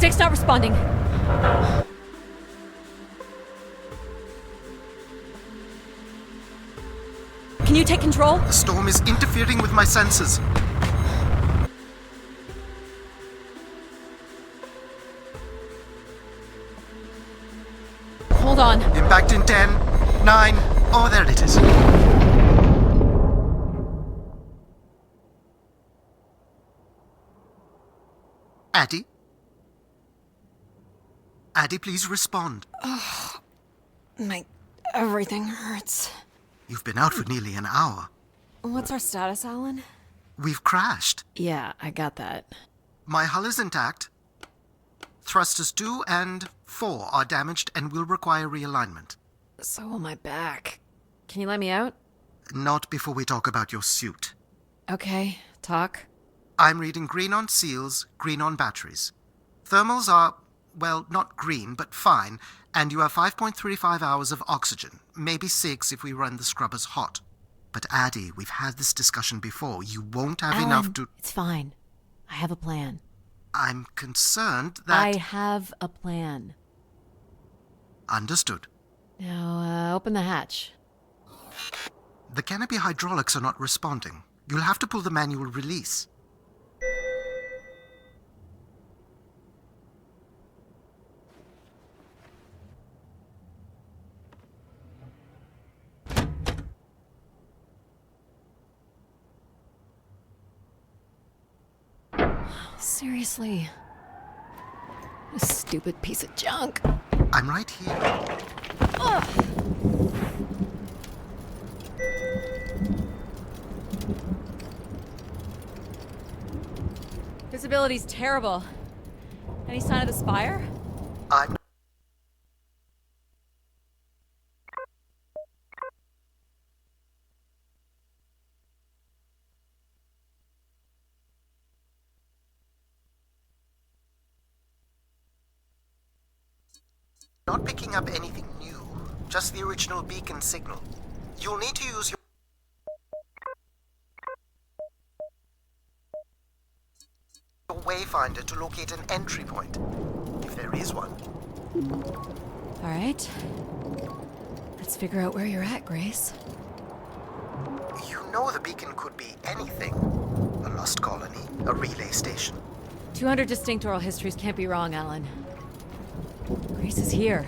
Jake's not responding. Can you take control? The storm is interfering with my senses. Hold on. Impact in 10, 9. Oh, there it is. Addie? Addie, please respond. Everything hurts. You've been out for nearly an hour. What's our status, Alan? We've crashed. Yeah, I got that. My hull is intact. Thrusters 2 and 4 are damaged and will require realignment. So will my back. Can you let me out? Not before we talk about your suit. Okay, talk. I'm reading green on seals, green on batteries. Thermals are, well, not green, but fine, and you have 5.35 hours of oxygen, maybe 6 if we run the scrubbers hot. But Addie, we've had this discussion before. You won't have Alan, enough to... It's fine. I have a plan. I'm concerned that... I have a plan. Understood. Now, open the hatch. The canopy hydraulics are not responding. You'll have to pull the manual release. Seriously. This stupid piece of junk. I'm right here. Visibility's terrible. Any sign of the spire? I'm... not picking up anything new, just the original beacon signal. You'll need to use your wayfinder to locate an entry point, if there is one. All right. Let's figure out where you're at, Grace. You know the beacon could be anything. A lost colony, a relay station. 200 distinct oral histories can't be wrong, Alan. Grace is here.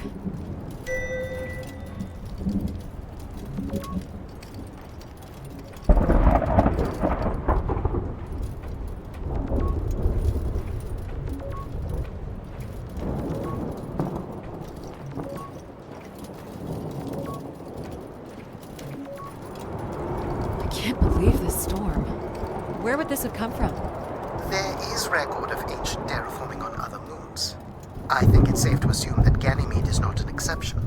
I can't believe this storm. Where would this have come from? There is record of ancient terraforming on other moons. I think it's safe to assume that Ganymede is not an exception.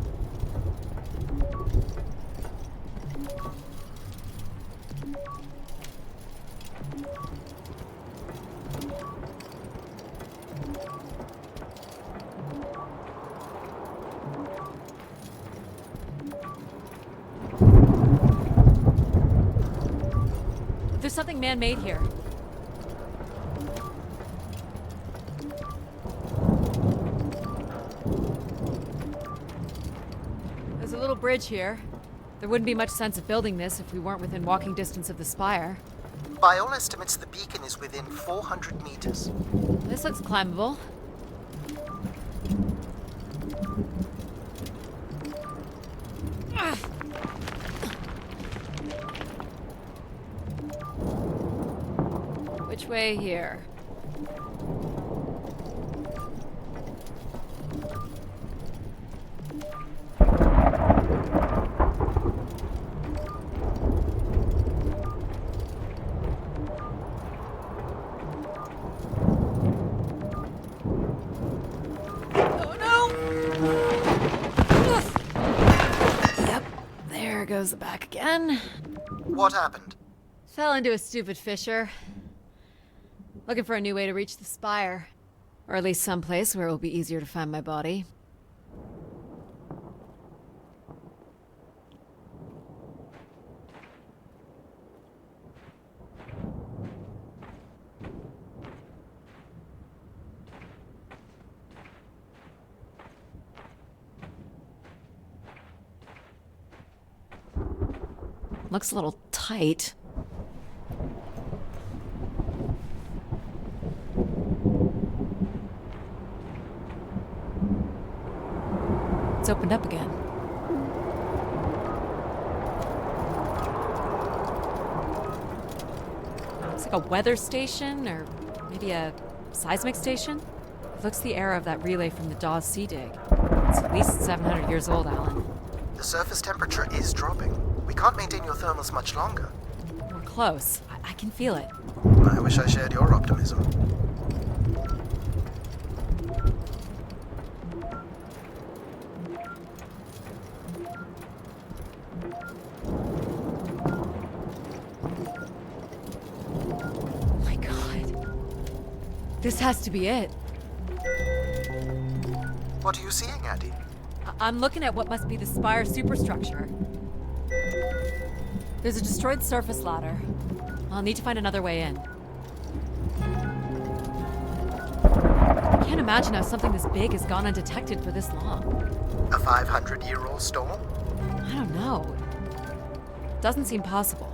There's something man-made here. There's a little bridge here. There wouldn't be much sense of building this if we weren't within walking distance of the spire. By all estimates, the beacon is within 400 meters. This looks climbable. Ugh. Which way here? Oh no! Ugh. Yep, there goes the back again. What happened? Fell into a stupid fissure. Looking for a new way to reach the spire. Or at least someplace where it will be easier to find my body. Looks a little tight. It's opened up again. It's like a weather station, or maybe a seismic station. It looks the era of that relay from the Dawes Sea Dig. It's at least 700 years old, Alan. The surface temperature is dropping. We can't maintain your thermals much longer. We're close. I can feel it. I wish I shared your optimism. Oh my god. This has to be it. What are you seeing, Addie? I'm looking at what must be the Spire superstructure. There's a destroyed surface ladder. I'll need to find another way in. I can't imagine how something this big has gone undetected for this long. A 500-year-old storm? I don't know. Doesn't seem possible.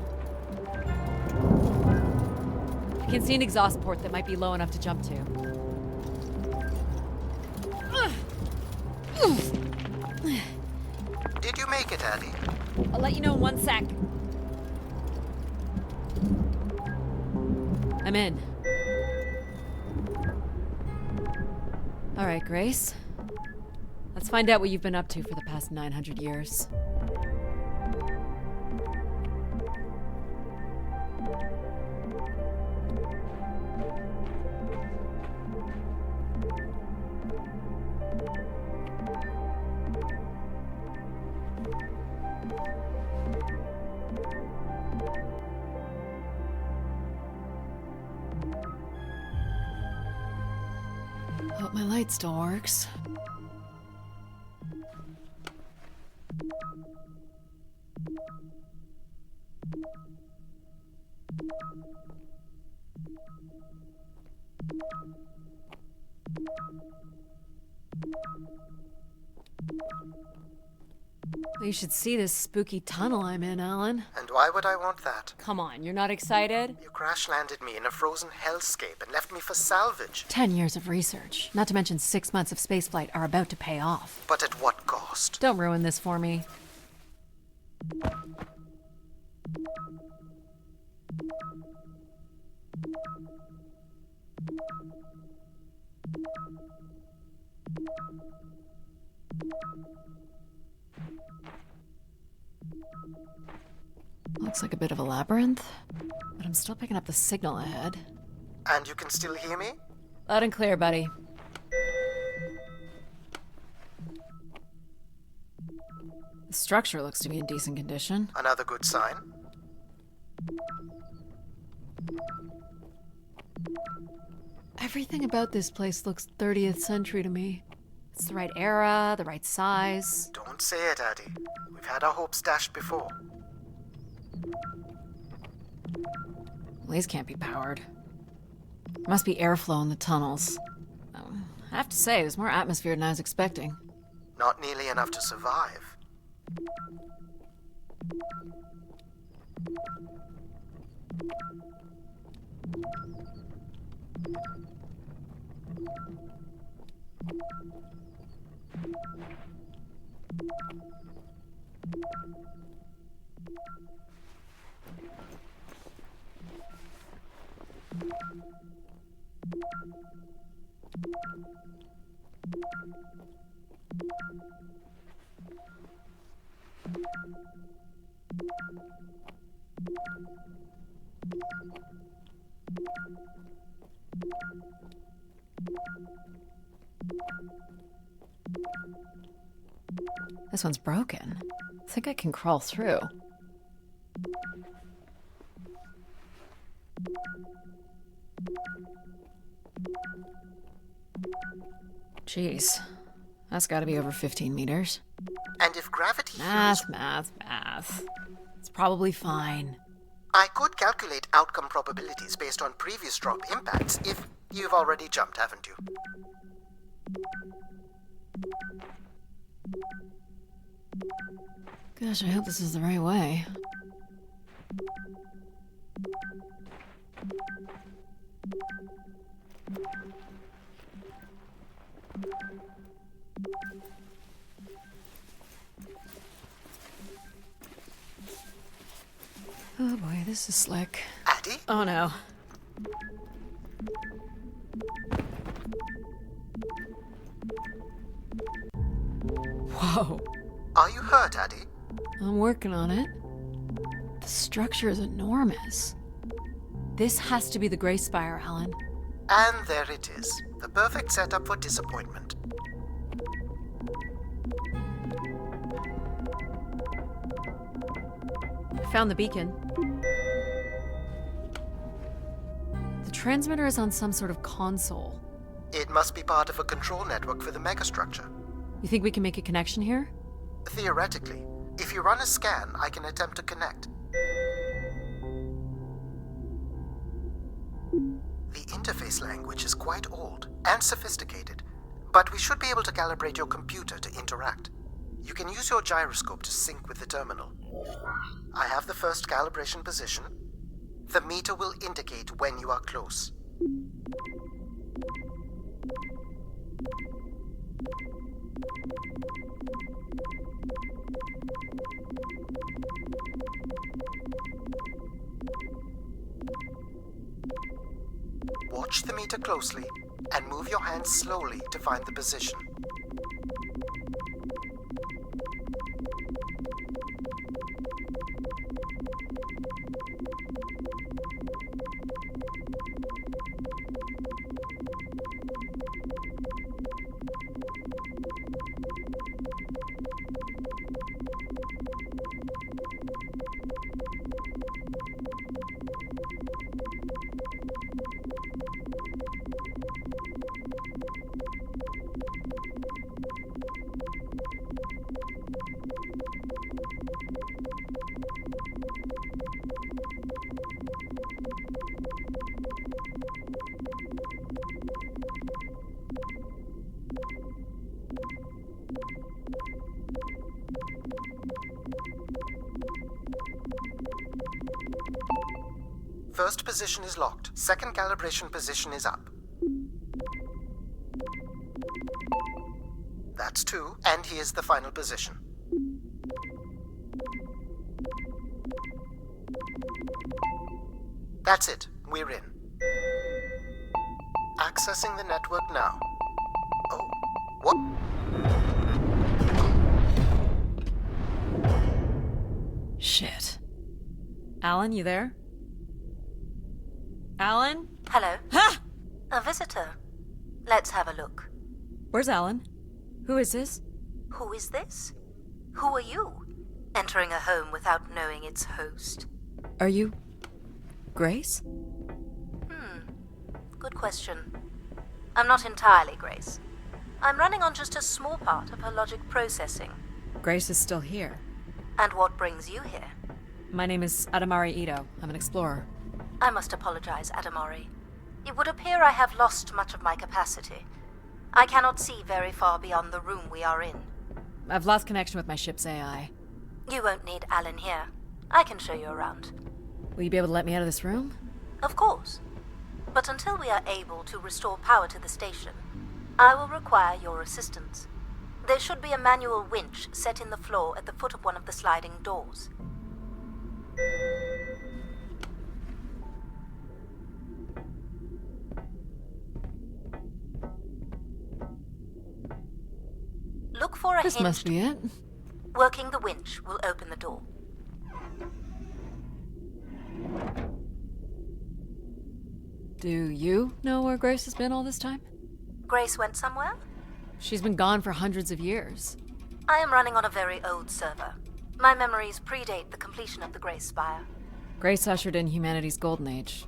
I can see an exhaust port that might be low enough to jump to. Did you make it, Addie? I'll let you know in 1 sec. I'm in. All right, Grace. Let's find out what you've been up to for the past 900 years. Hope my light still works. You should see this spooky tunnel I'm in, Alan. And why would I want that? Come on, you're not excited? You crash-landed me in a frozen hellscape and left me for salvage. 10 years of research, not to mention 6 months of spaceflight, are about to pay off. But at what cost? Don't ruin this for me. Looks like a bit of a labyrinth, but I'm still picking up the signal ahead. And you can still hear me? Loud and clear, buddy. The structure looks to be in decent condition. Another good sign. Everything about this place looks 30th century to me. It's the right era, the right size. Don't say it, Addie. We've had our hopes dashed before. These can't be powered. There must be airflow in the tunnels. I have to say, there's more atmosphere than I was expecting. Not nearly enough to survive. This one's broken. I think I can crawl through. Jeez. That's gotta be over 15 meters. And if gravity Math. It's probably fine. I could calculate outcome probabilities based on previous drop impacts if you've already jumped, haven't you? Gosh, I hope this is the right way. Oh boy, this is slick. Addy? Oh no. Whoa. Are you hurt, Addy? I'm working on it. The structure is enormous. This has to be the Grey Spire, Alan. And there it is. The perfect setup for disappointment. I found the beacon. The transmitter is on some sort of console. It must be part of a control network for the megastructure. You think we can make a connection here? Theoretically, if you run a scan, I can attempt to connect. The interface language is quite old and sophisticated, but we should be able to calibrate your computer to interact. You can use your gyroscope to sync with the terminal. I have the first calibration position. The meter will indicate when you are close. Watch the meter closely and move your hands slowly to find the position. First position is locked. Second calibration position is up. That's 2, and here's the final position. That's it. We're in. Accessing the network now. Oh, what? Shit. Alan, you there? Alan? Hello. Ha! A visitor. Let's have a look. Where's Alan? Who is this? Who is this? Who are you? Entering a home without knowing its host. Are you... Grace? Good question. I'm not entirely Grace. I'm running on just a small part of her logic processing. Grace is still here. And what brings you here? My name is Adamari Ito. I'm an explorer. I must apologize, Adamari. It would appear I have lost much of my capacity. I cannot see very far beyond the room we are in. I've lost connection with my ship's AI. You won't need Alan here. I can show you around. Will you be able to let me out of this room? Of course. But until we are able to restore power to the station, I will require your assistance. There should be a manual winch set in the floor at the foot of one of the sliding doors. Look for a This hinged... must be it. Working the winch will open the door. Do you know where Grace has been all this time? Grace went somewhere? She's been gone for hundreds of years. I am running on a very old server. My memories predate the completion of the Grey Spire. Grace ushered in humanity's golden age.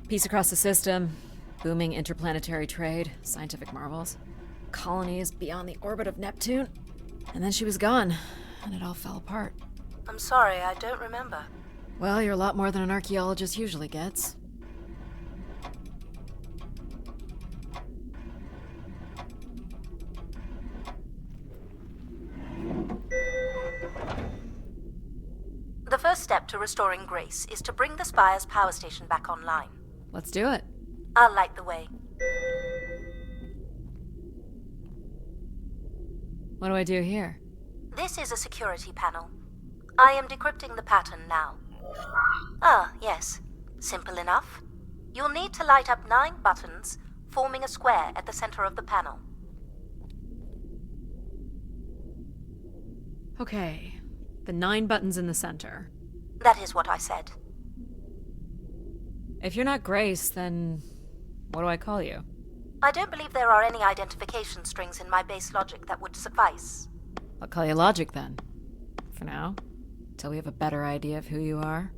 Peace across the system, booming interplanetary trade, scientific marvels, colonies beyond the orbit of Neptune. And then she was gone, and it all fell apart. I'm sorry, I don't remember. Well, you're a lot more than an archaeologist usually gets. The first step step to restoring Grace is to bring the Spire's power station back online. Let's do it. I'll light the way. What do I do here? This is a security panel. I am decrypting the pattern now. Ah, yes. Simple enough. You'll need to light up 9 buttons, forming a square at the center of the panel. Okay, the 9 buttons in the center. That is what I said. If you're not Grace, then what do I call you? I don't believe there are any identification strings in my base logic that would suffice. I'll call you Logic then. For now. Till we have a better idea of who you are.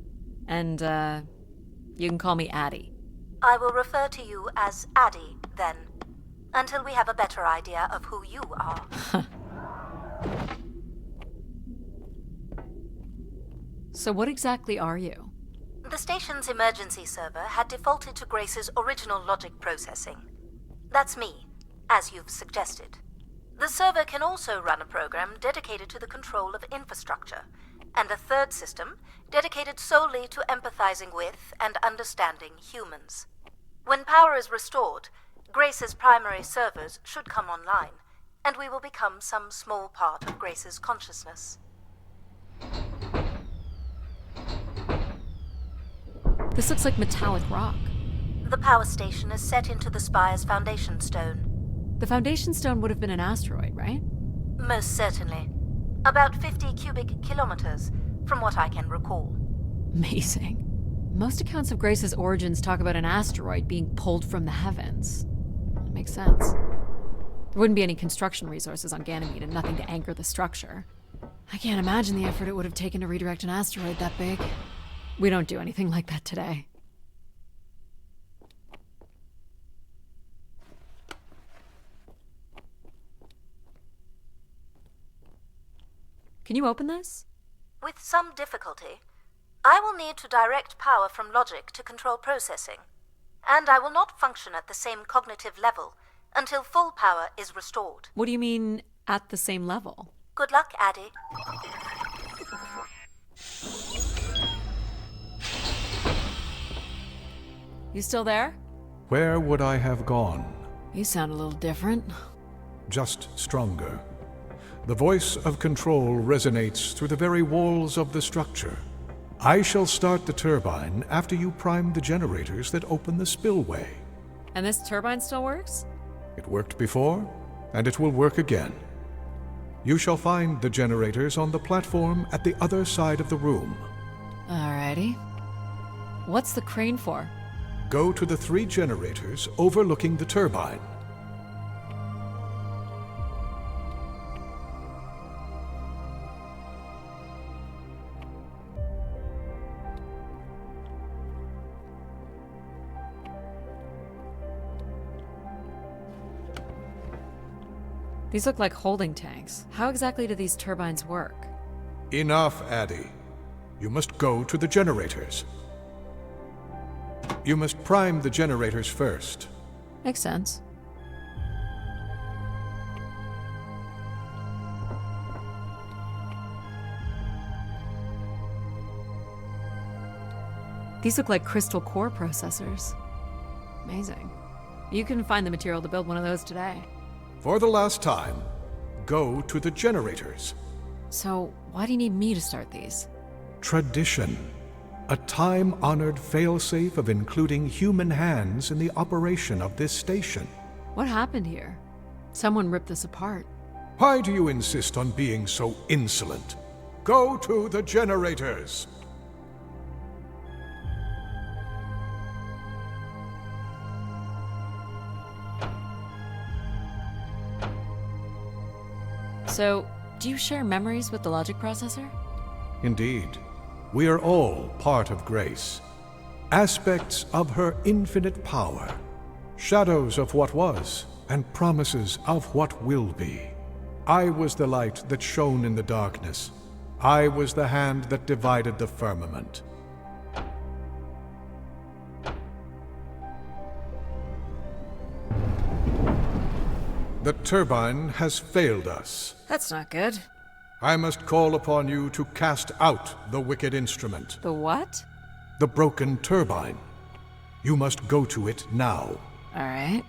And, you can call me Addie. I will refer to you as Addie, then, until we have a better idea of who you are. So what exactly are you? The station's emergency server had defaulted to Grace's original logic processing. That's me, as you've suggested. The server can also run a program dedicated to the control of infrastructure, and a third system dedicated solely to empathizing with and understanding humans. When power is restored, Grace's primary servers should come online, and we will become some small part of Grace's consciousness. This looks like metallic rock. The power station is set into the Spire's foundation stone. The foundation stone would have been an asteroid, right? Most certainly. About 50 cubic kilometers, from what I can recall. Amazing. Most accounts of Grace's origins talk about an asteroid being pulled from the heavens. That makes sense. There wouldn't be any construction resources on Ganymede and nothing to anchor the structure. I can't imagine the effort it would have taken to redirect an asteroid that big. We don't do anything like that today. Can you open this? With some difficulty. I will need to direct power from logic to control processing. And I will not function at the same cognitive level until full power is restored. What do you mean, at the same level? Good luck, Addie. You still there? Where would I have gone? You sound a little different. Just stronger. The voice of control resonates through the very walls of the structure. I shall start the turbine after you prime the generators that open the spillway. And this turbine still works? It worked before, and it will work again. You shall find the generators on the platform at the other side of the room. Alrighty. What's the crane for? Go to the 3 generators overlooking the turbine. These look like holding tanks. How exactly do these turbines work? Enough, Addie. You must go to the generators. You must prime the generators first. Makes sense. These look like crystal core processors. Amazing. You can find the material to build one of those today. For the last time, go to the generators. So, why do you need me to start these? Tradition. A time-honored failsafe of including human hands in the operation of this station. What happened here? Someone ripped this apart. Why do you insist on being so insolent? Go to the generators! So, do you share memories with the logic processor? Indeed. We are all part of Grace. Aspects of her infinite power. Shadows of what was, and promises of what will be. I was the light that shone in the darkness. I was the hand that divided the firmament. The turbine has failed us. That's not good. I must call upon you to cast out the wicked instrument, The what? the broken turbine. You must go to it now. All right.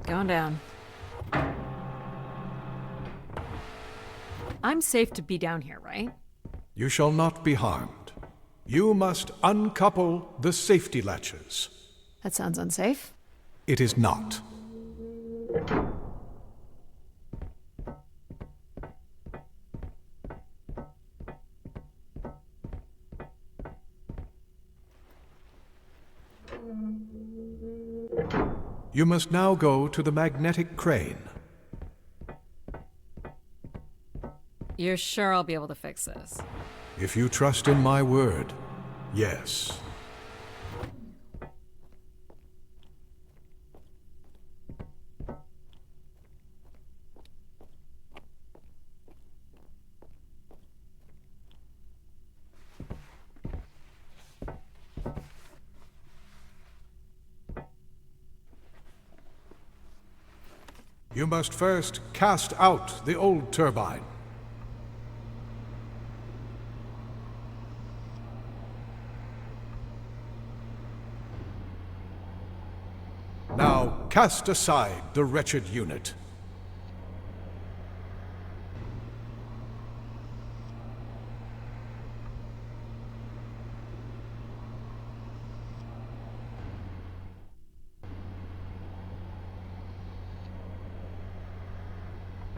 Going down. I'm safe to be down here, right? You shall not be harmed. You must uncouple the safety latches. That sounds unsafe. It is not. You must now go to the magnetic crane. You're sure I'll be able to fix this? If you trust in my word, yes. You must first cast out the old turbine. Now cast aside the wretched unit.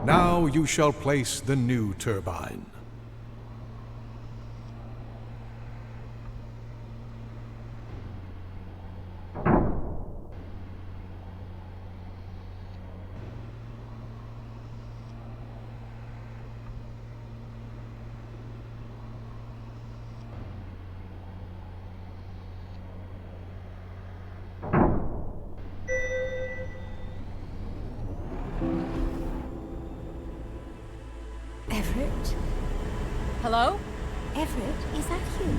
Now you shall place the new turbine. Everett? Hello? Everett, is that you?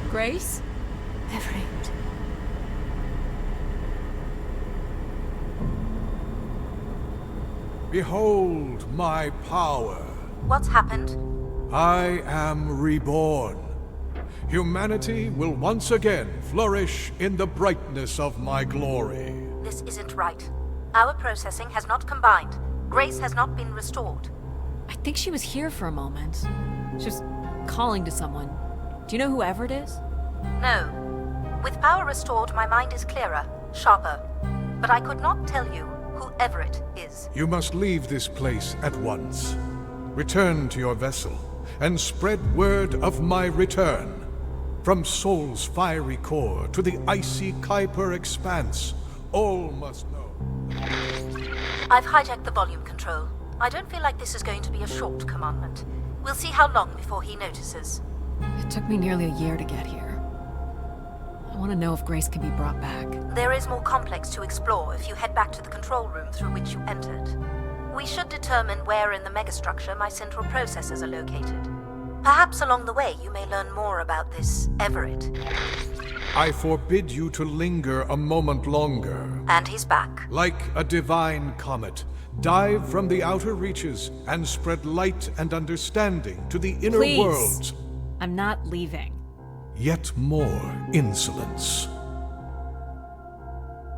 Grace? Everett. Behold my power. What's happened? I am reborn. Humanity will once again flourish in the brightness of my glory. This isn't right. Our processing has not combined. Grace has not been restored. I think she was here for a moment. She was calling to someone. Do you know who Everett is? No. With power restored, my mind is clearer, sharper. But I could not tell you who Everett is. You must leave this place at once. Return to your vessel, and spread word of my return. From Sol's fiery core to the icy Kuiper expanse, all must know. I've hijacked the volume control. I don't feel like this is going to be a short commandment. We'll see how long before he notices. It took me nearly a year to get here. I want to know if Grace can be brought back. There is more complex to explore if you head back to the control room through which you entered. We should determine where in the megastructure my central processors are located. Perhaps along the way you may learn more about this Everett. I forbid you to linger a moment longer. And he's back. Like a divine comet, dive from the outer reaches and spread light and understanding to the inner Please. worlds. I'm not leaving. Yet more insolence.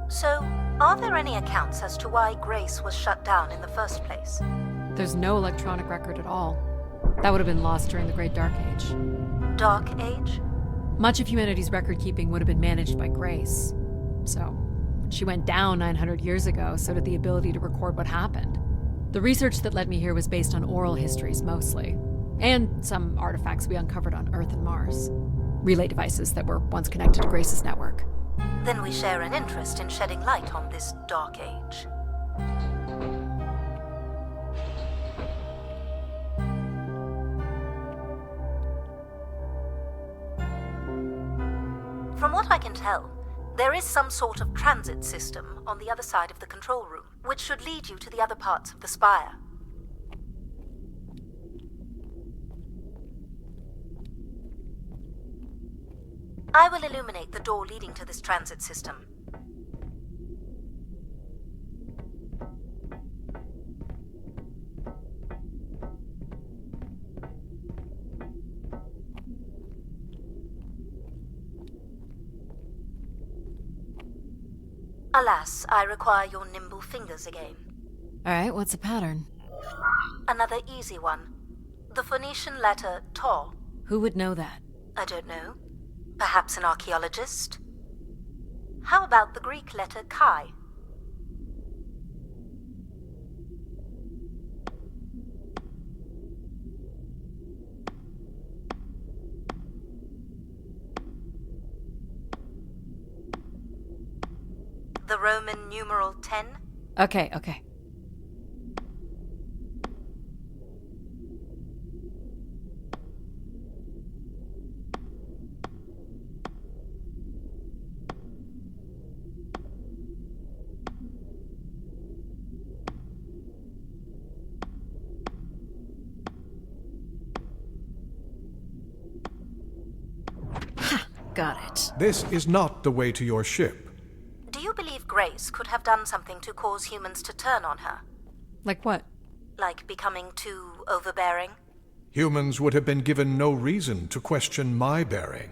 So, are there any accounts as to why Grace was shut down in the first place? There's no electronic record at all. That would have been lost during the Great Dark Age. Dark Age? Much of humanity's record keeping would have been managed by Grace. So, when she went down 900 years ago, so did the ability to record what happened. The research that led me here was based on oral histories mostly, and some artifacts we uncovered on Earth and Mars. Relay devices that were once connected to Grace's network. Then we share an interest in shedding light on this Dark Age. From what I can tell, There is some sort of transit system on the other side of the control room, which should lead you to the other parts of the spire. I will illuminate the door leading to this transit system. Alas, I require your nimble fingers again. Alright, what's the pattern? Another easy one. The Phoenician letter Tau. Who would know that? I don't know. Perhaps an archaeologist? How about the Greek letter Chi? The Roman numeral 10? Okay. Got it. This is not the way to your ship. Do you believe Grace could have done something to cause humans to turn on her? Like what? Like becoming too overbearing? Humans would have been given no reason to question my bearing.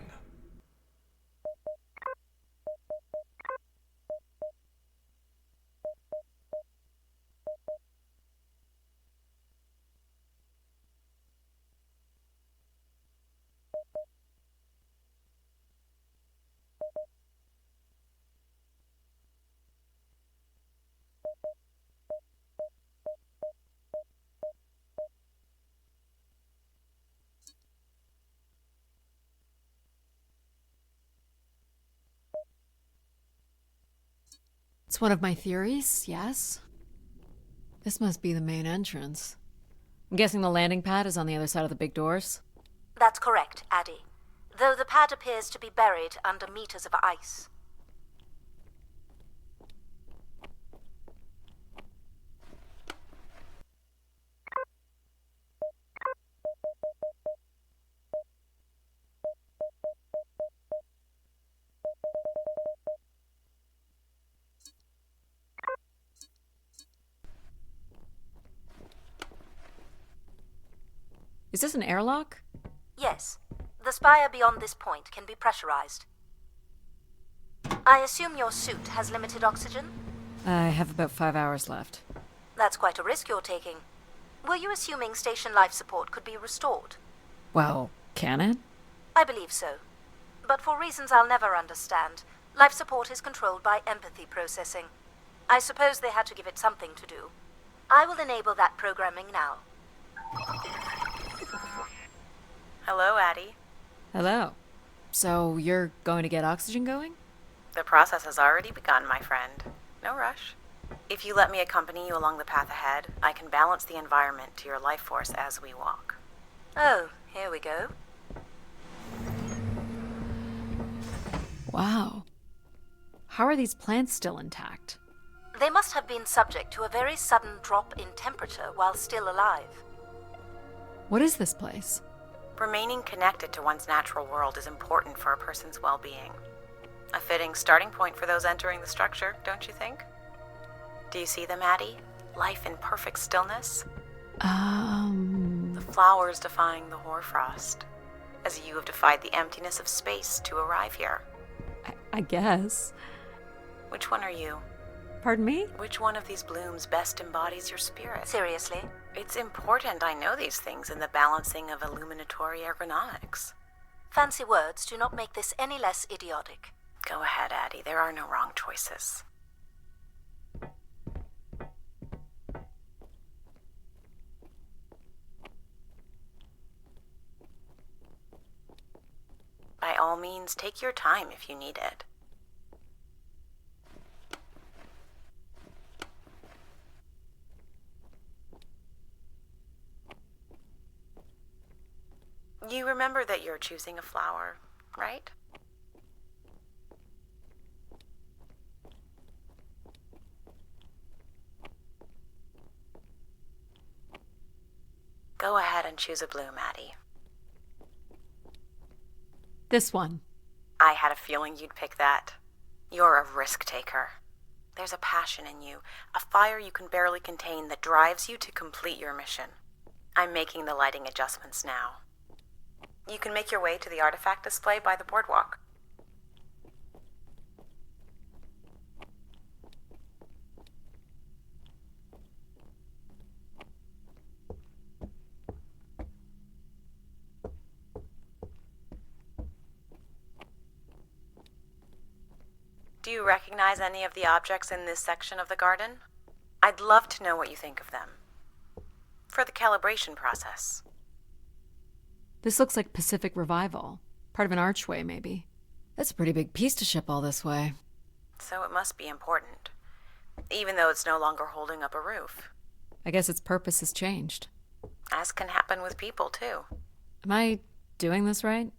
It's one of my theories, yes. This must be the main entrance. I'm guessing the landing pad is on the other side of the big doors? That's correct, Addie. Though the pad appears to be buried under meters of ice. Is this an airlock? Yes. The spire beyond this point can be pressurized. I assume your suit has limited oxygen? I have about 5 hours left. That's quite a risk you're taking. Were you assuming station life support could be restored? Well, can it? I believe so. But for reasons I'll never understand, life support is controlled by empathy processing. I suppose they had to give it something to do. I will enable that programming now. Hello, Addie. Hello. So you're going to get oxygen going? The process has already begun, my friend. No rush. If you let me accompany you along the path ahead, I can balance the environment to your life force as we walk. Oh, here we go. Wow. How are these plants still intact? They must have been subject to a very sudden drop in temperature while still alive. What is this place? Remaining connected to one's natural world is important for a person's well-being. A fitting starting point for those entering the structure, don't you think? Do you see them, Addie? Life in perfect stillness? The flowers defying the hoarfrost, as you have defied the emptiness of space to arrive here. I guess. Which one are you? Pardon me? Which one of these blooms best embodies your spirit? Seriously? It's important I know these things in the balancing of illuminatory ergonomics. Fancy words do not make this any less idiotic. Go ahead, Addie. There are no wrong choices. By all means, take your time if you need it. You remember that you're choosing a flower, right? Go ahead and choose a blue, Maddie. This one. I had a feeling you'd pick that. You're a risk taker. There's a passion in you, a fire you can barely contain that drives you to complete your mission. I'm making the lighting adjustments now. You can make your way to the artifact display by the boardwalk. Do you recognize any of the objects in this section of the garden? I'd love to know what you think of them. For the calibration process. This looks like Pacific Revival. Part of an archway, maybe. That's a pretty big piece to ship all this way. So it must be important. Even though it's no longer holding up a roof. I guess its purpose has changed. As can happen with people, too. Am I doing this right?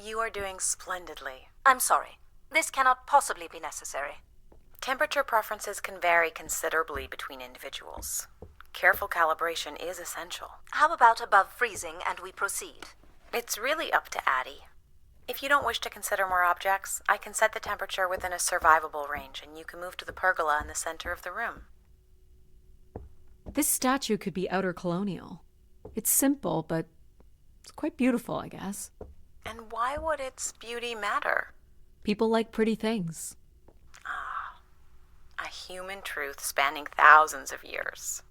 You are doing splendidly. I'm sorry. This cannot possibly be necessary. Temperature preferences can vary considerably between individuals. Careful calibration is essential. How about above freezing and we proceed? It's really up to Addie. If you don't wish to consider more objects, I can set the temperature within a survivable range and you can move to the pergola in the center of the room. This statue could be outer colonial. It's simple, but it's quite beautiful, I guess. And why would its beauty matter? People like pretty things. A human truth spanning thousands of years.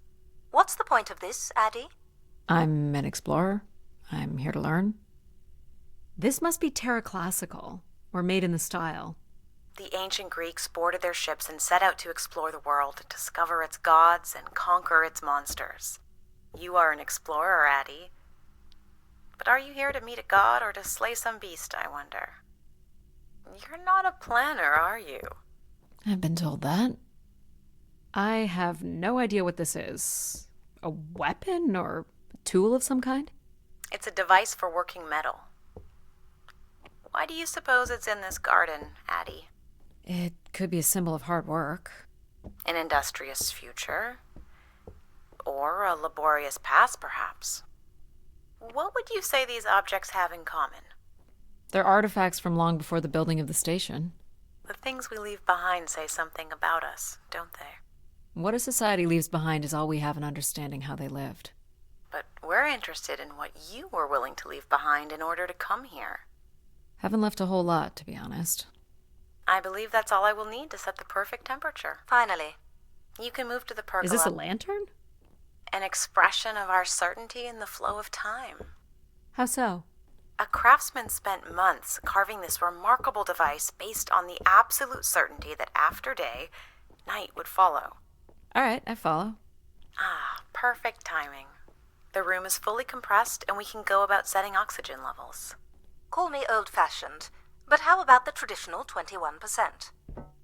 What's the point of this, Addie? I'm an explorer. I'm here to learn. This must be Terra Classical, or made in the style. The ancient Greeks boarded their ships and set out to explore the world, discover its gods, and conquer its monsters. You are an explorer, Addie. But are you here to meet a god or to slay some beast, I wonder? You're not a planner, are you? I've been told that. I have no idea what this is. A weapon or a tool of some kind? It's a device for working metal. Why do you suppose it's in this garden, Addie? It could be a symbol of hard work. An industrious future? Or a laborious past, perhaps? What would you say these objects have in common? They're artifacts from long before the building of the station. The things we leave behind say something about us, don't they? What a society leaves behind is all we have in understanding how they lived. But we're interested in what you were willing to leave behind in order to come here. Haven't left a whole lot, to be honest. I believe that's all I will need to set the perfect temperature. Finally. You can move to the pergola. Is this a lantern? An expression of our certainty in the flow of time. How so? A craftsman spent months carving this remarkable device based on the absolute certainty that after day, night would follow. All right, I follow. Perfect timing. The room is fully compressed and we can go about setting oxygen levels. Call me old-fashioned, but how about the traditional 21%?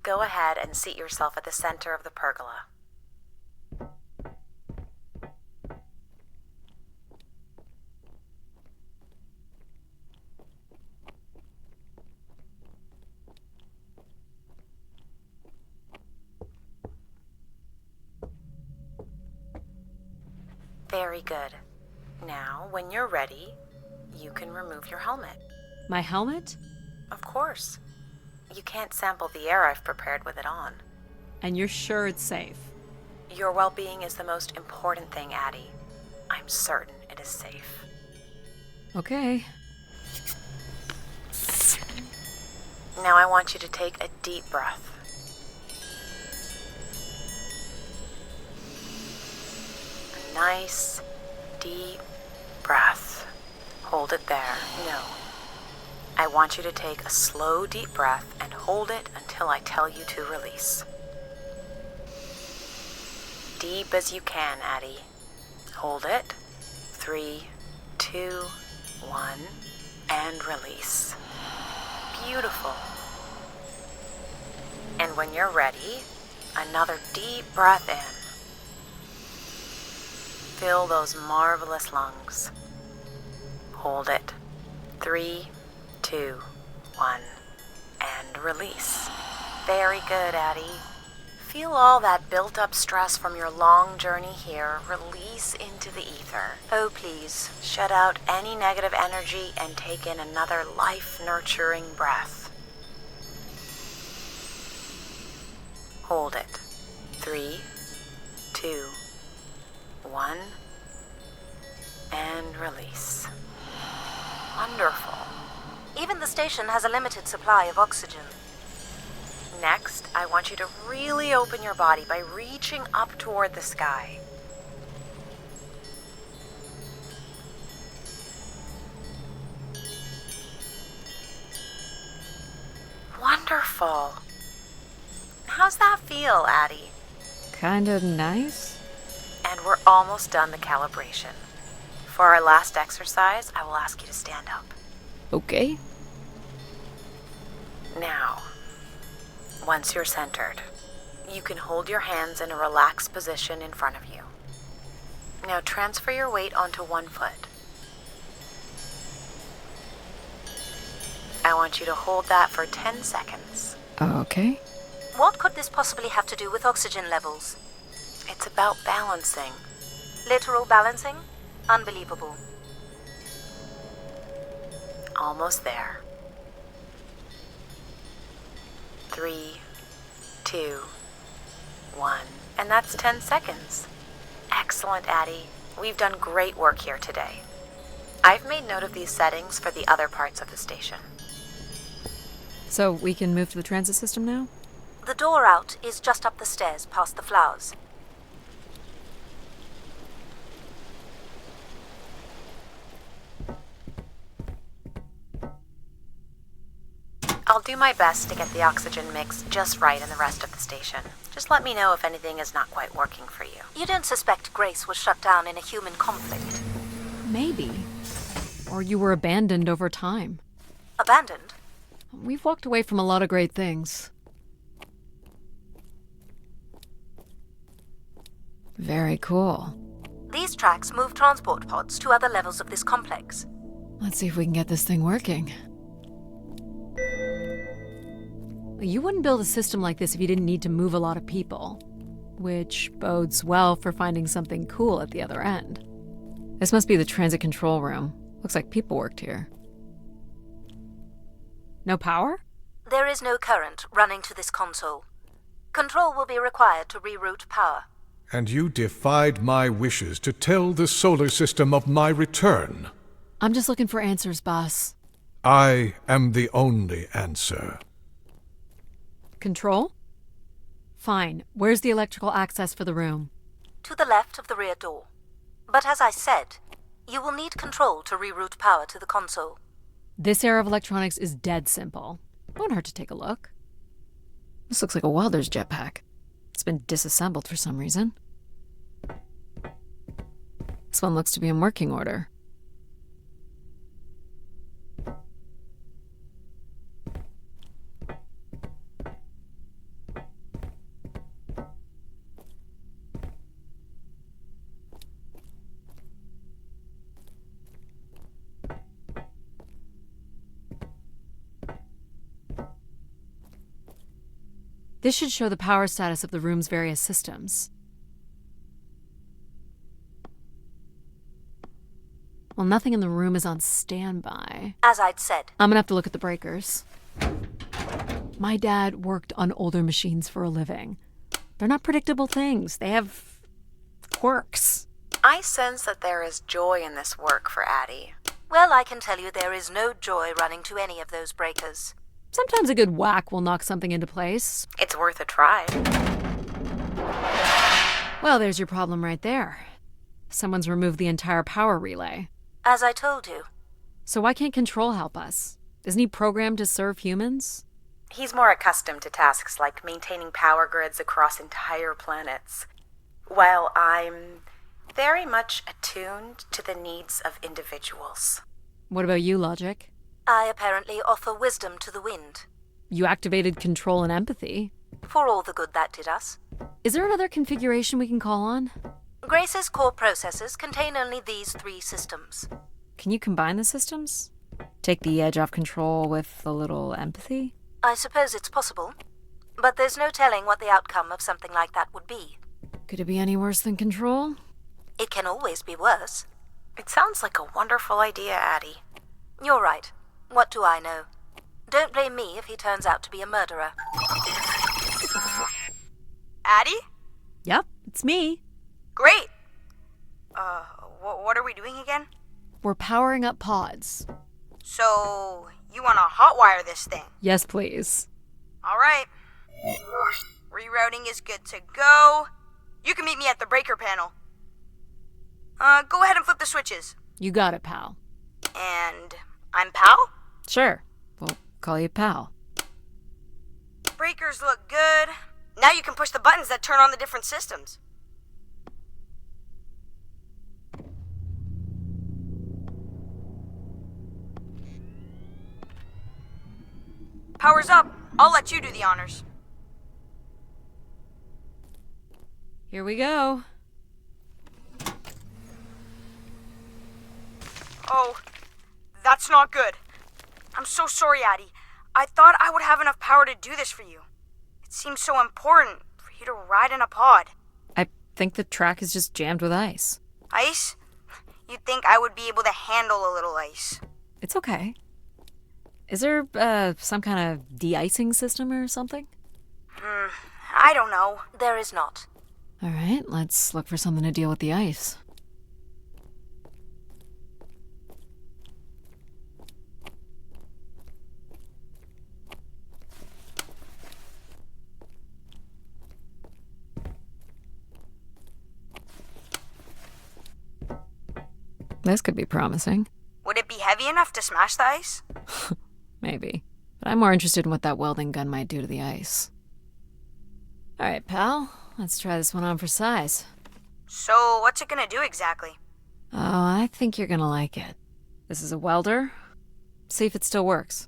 Go ahead and seat yourself at the center of the pergola. Very good. Now, when you're ready, you can remove your helmet. My helmet? Of course. You can't sample the air I've prepared with it on. And you're sure it's safe? Your well-being is the most important thing, Addie. I'm certain it is safe. Okay. Now I want you to take a deep breath. A nice, deep breath. Hold it there. No. I want you to take a slow, deep breath and hold it until I tell you to release. Deep as you can, Addie. Hold it. 3, 2, 1, and release. Beautiful. And when you're ready, another deep breath in. Fill those marvelous lungs. Hold it. 3, 2, 1, and release. Very good, Addie. feel all that built-up stress from your long journey here release into the ether. Oh, please. Shut out any negative energy and take in another life-nurturing breath. Hold it. 3, 2, 1, and release. Wonderful. Even the station has a limited supply of oxygen. Next, I want you to really open your body by reaching up toward the sky. Wonderful. How's that feel, Addie? Kind of nice? And we're almost done the calibration. For our last exercise, I will ask you to stand up. Okay. Now, once you're centered, you can hold your hands in a relaxed position in front of you. Now transfer your weight onto one foot. I want you to hold that for 10 seconds. Okay. What could this possibly have to do with oxygen levels? It's about balancing. Literal balancing? Unbelievable. Almost there. 3, 2, 1. And that's 10 seconds. Excellent, Addie. We've done great work here today. I've made note of these settings for the other parts of the station. So we can move to the transit system now? The door out is just up the stairs past the flowers. I'll do my best to get the oxygen mix just right in the rest of the station. Just let me know if anything is not quite working for you. You don't suspect Grace was shut down in a human conflict? Maybe. Or you were abandoned over time. Abandoned? We've walked away from a lot of great things. Very cool. These tracks move transport pods to other levels of this complex. Let's see if we can get this thing working. You wouldn't build a system like this if you didn't need to move a lot of people, which bodes well for finding something cool at the other end. This must be the transit control room. Looks like people worked here. No power? There is no current running to this console. Control will be required to reroute power. And you defied my wishes to tell the solar system of my return. I'm just looking for answers, boss. I am the only answer. Control? Fine. Where's the electrical access for the room? To the left of the rear door. But as I said, you will need control to reroute power to the console. This era of electronics is dead simple. Won't hurt to take a look. This looks like a welder's jetpack. It's been disassembled for some reason. This one looks to be in working order. This should show the power status of the room's various systems. Well, nothing in the room is on standby. As I'd said, I'm gonna have to look at the breakers. My dad worked on older machines for a living. They're not predictable things. They have quirks. I sense that there is joy in this work for Addie. well, I can tell you there is no joy running to any of those breakers. Sometimes a good whack will knock something into place. It's worth a try. Well, there's your problem right there. Someone's removed the entire power relay. As I told you. So why can't Control help us? Isn't he programmed to serve humans? He's more accustomed to tasks like maintaining power grids across entire planets, while I'm very much attuned to the needs of individuals. What about you, Logic? I apparently offer wisdom to the wind. You activated Control and Empathy. For all the good that did us. Is there another configuration we can call on? Grace's core processors contain only these 3 systems. Can you combine the systems? Take the edge off Control with a little Empathy? I suppose it's possible. but there's no telling what the outcome of something like that would be. Could it be any worse than Control? It can always be worse. It sounds like a wonderful idea, Addie. You're right. What do I know? Don't blame me if he turns out to be a murderer. Addie? Yep, it's me. Great. What are we doing again? We're powering up pods. So, you want to hotwire this thing? Yes, please. All right. Rerouting is good to go. You can meet me at the breaker panel. Go ahead and flip the switches. You got it, pal. And I'm Pal? Sure. We'll call you pal. Breakers look good. Now you can push the buttons that turn on the different systems. Power's up. I'll let you do the honors. Here we go. Oh, that's not good. I'm so sorry, Addie. I thought I would have enough power to do this for you. It seems so important for you to ride in a pod. I think the track is just jammed with ice. Ice? You'd think I would be able to handle a little ice. It's okay. Is there, some kind of de-icing system or something? I don't know. There is not. All right, let's look for something to deal with the ice. This could be promising. Would it be heavy enough to smash the ice? Maybe. But I'm more interested in what that welding gun might do to the ice. All right, pal. Let's try this one on for size. So, what's it gonna do exactly? Oh, I think you're gonna like it. This is a welder. See if it still works.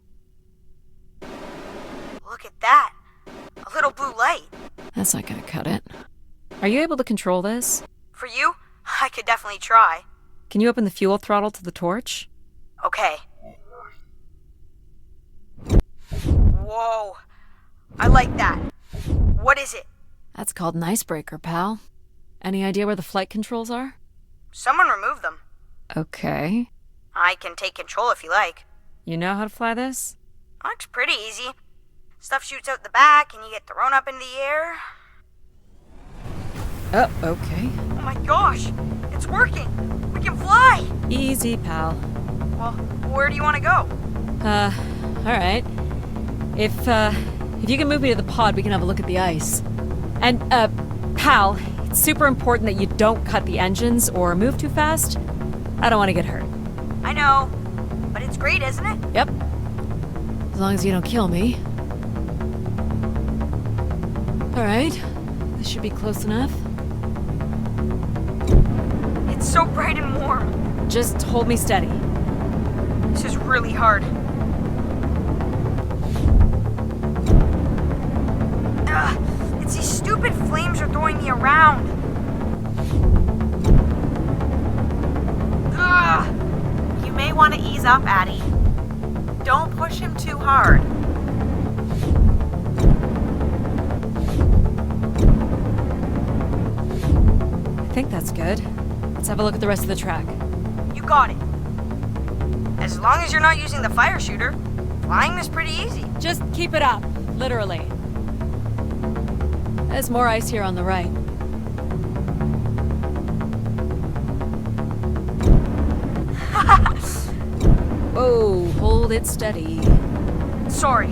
Look at that. A little blue light. That's not gonna cut it. Are you able to control this? For you, I could definitely try. Can you open the fuel throttle to the torch? Okay. Whoa. I like that. What is it? That's called an icebreaker, pal. Any idea where the flight controls are? Someone removed them. Okay. I can take control if you like. You know how to fly this? Looks pretty easy. Stuff shoots out the back and you get thrown up into the air. Oh, okay. Oh my gosh! It's working! We can fly! Easy, pal. Well, where do you want to go? Alright. If you can move me to the pod, we can have a look at the ice. And, pal, it's super important that you don't cut the engines or move too fast. I don't want to get hurt. I know, but it's great, isn't it? Yep. As long as you don't kill me. Alright. This should be close enough. It's so bright and warm. Just hold me steady. This is really hard. It's these stupid flames are throwing me around. You may want to ease up, Addie. Don't push him too hard. I think that's good. Let's have a look at the rest of the track. You got it. As long as you're not using the fire shooter, flying is pretty easy. Just keep it up, literally. There's more ice here on the right. Whoa, hold it steady. Sorry.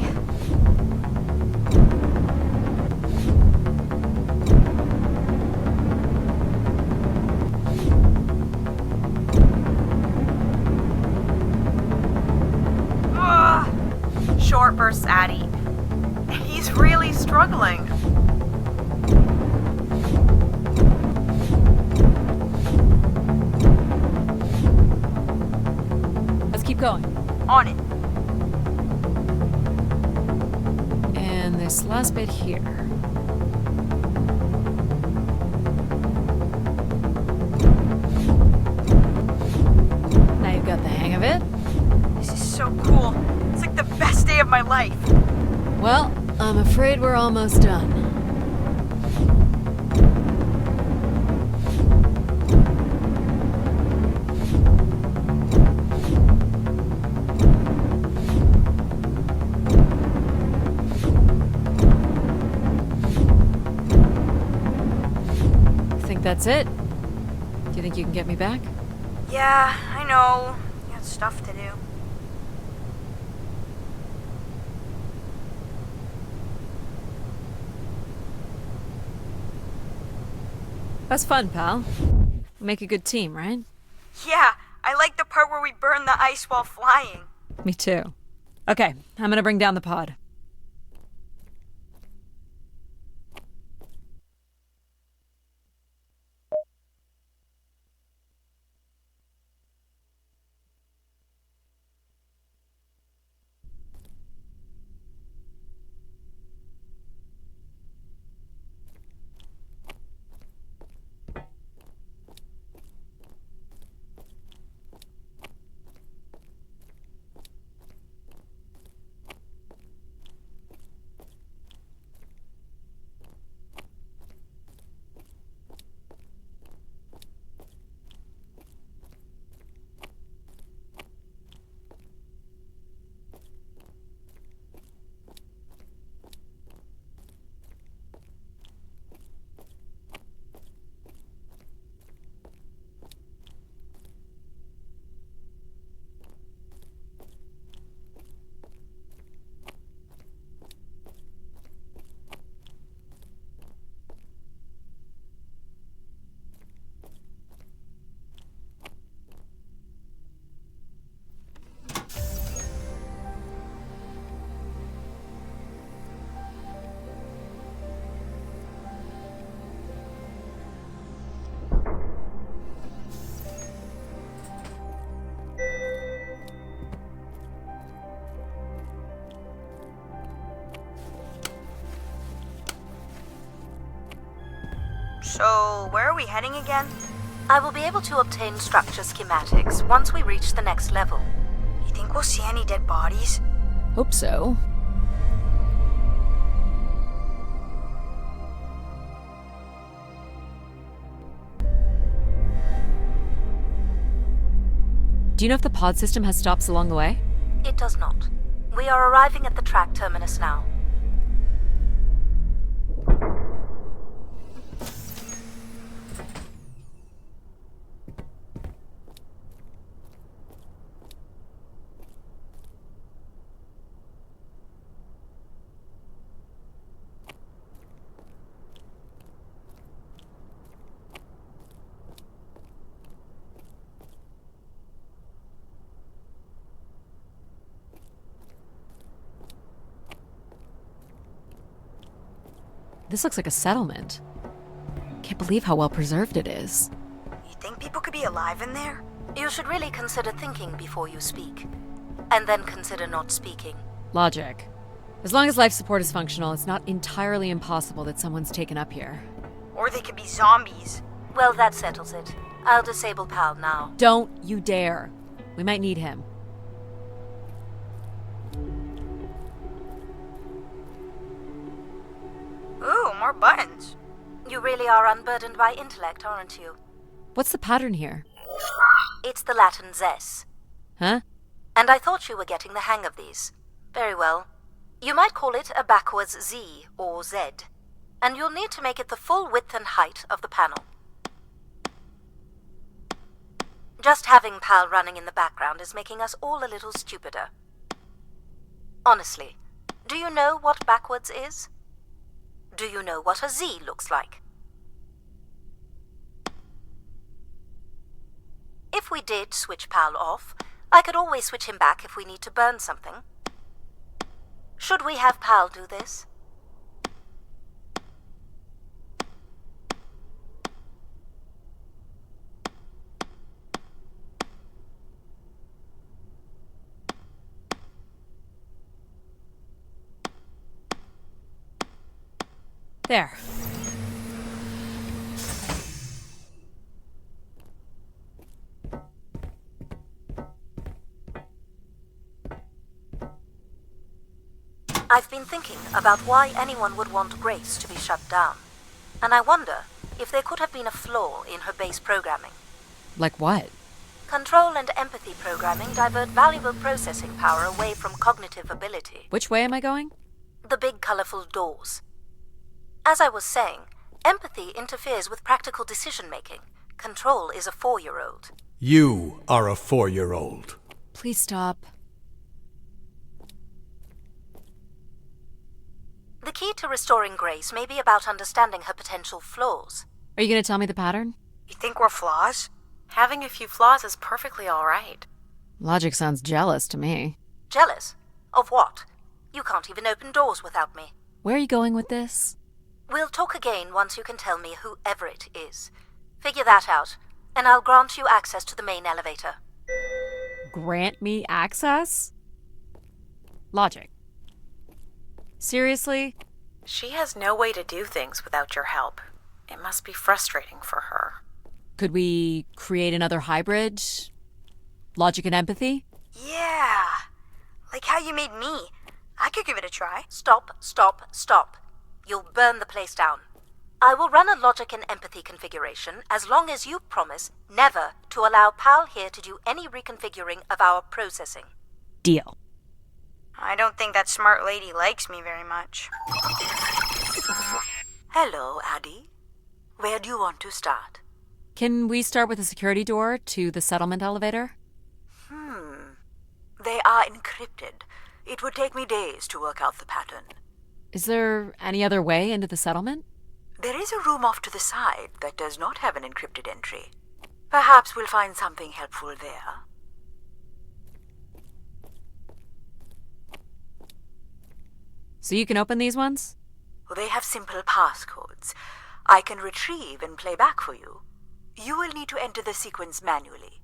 Short bursts, Addie. He's really struggling. Let's keep going. On it. And this last bit here. Now you've got the hang of it. This is so cool. It's like the best day of my life. Well, I'm afraid we're almost done. Think that's it? Do you think you can get me back? Yeah, I know. You got stuff to do. That's fun, pal. We make a good team, right? Yeah, I like the part where we burn the ice while flying. Me too. Okay, I'm gonna bring down the pod. So, where are we heading again? I will be able to obtain structure schematics once we reach the next level. You think we'll see any dead bodies? Hope so. Do you know if the pod system has stops along the way? It does not. We are arriving at the track terminus now. This looks like a settlement. Can't believe how well preserved it is. You think people could be alive in there? You should really consider thinking before you speak. And then consider not speaking. Logic. As long as life support is functional, it's not entirely impossible that someone's taken up here. Or they could be zombies. Well, that settles it. I'll disable PAL now. Don't you dare. We might need him. Ooh, more buttons. You really are unburdened by intellect, aren't you? What's the pattern here? It's the Latin zes. Huh? And I thought you were getting the hang of these. Very well. You might call it a backwards Z or Z. And you'll need to make it the full width and height of the panel. Just having PAL running in the background is making us all a little stupider. Honestly, do you know what backwards is? Do you know what a Z looks like? If we did switch PAL off, I could always switch him back if we need to burn something. Should we have PAL do this? There. I've been thinking about why anyone would want Grace to be shut down. And I wonder if there could have been a flaw in her base programming. Like what? Control and empathy programming divert valuable processing power away from cognitive ability. Which way am I going? The big colorful doors. As I was saying, empathy interferes with practical decision-making. Control is a 4-year-old. You are a 4-year-old. Please stop. The key to restoring Grace may be about understanding her potential flaws. Are you going to tell me the pattern? You think we're flaws? Having a few flaws is perfectly all right. Logic sounds jealous to me. Jealous? Of what? You can't even open doors without me. Where are you going with this? We'll talk again once you can tell me who Everett is. Figure that out, and I'll grant you access to the main elevator. Grant me access? Logic. Seriously? She has no way to do things without your help. It must be frustrating for her. Could we create another hybrid? Logic and empathy? Yeah. Like how you made me. I could give it a try. Stop, stop, stop. You'll burn the place down. I will run a logic and empathy configuration as long as you promise never to allow Pal here to do any reconfiguring of our processing. Deal. I don't think that smart lady likes me very much. Hello, Addie. Where do you want to start? Can we start with the security door to the settlement elevator? They are encrypted. It would take me days to work out the pattern. Is there any other way into the settlement? There is a room off to the side that does not have an encrypted entry. Perhaps we'll find something helpful there. So you can open these ones? They have simple passcodes. I can retrieve and play back for you. You will need to enter the sequence manually.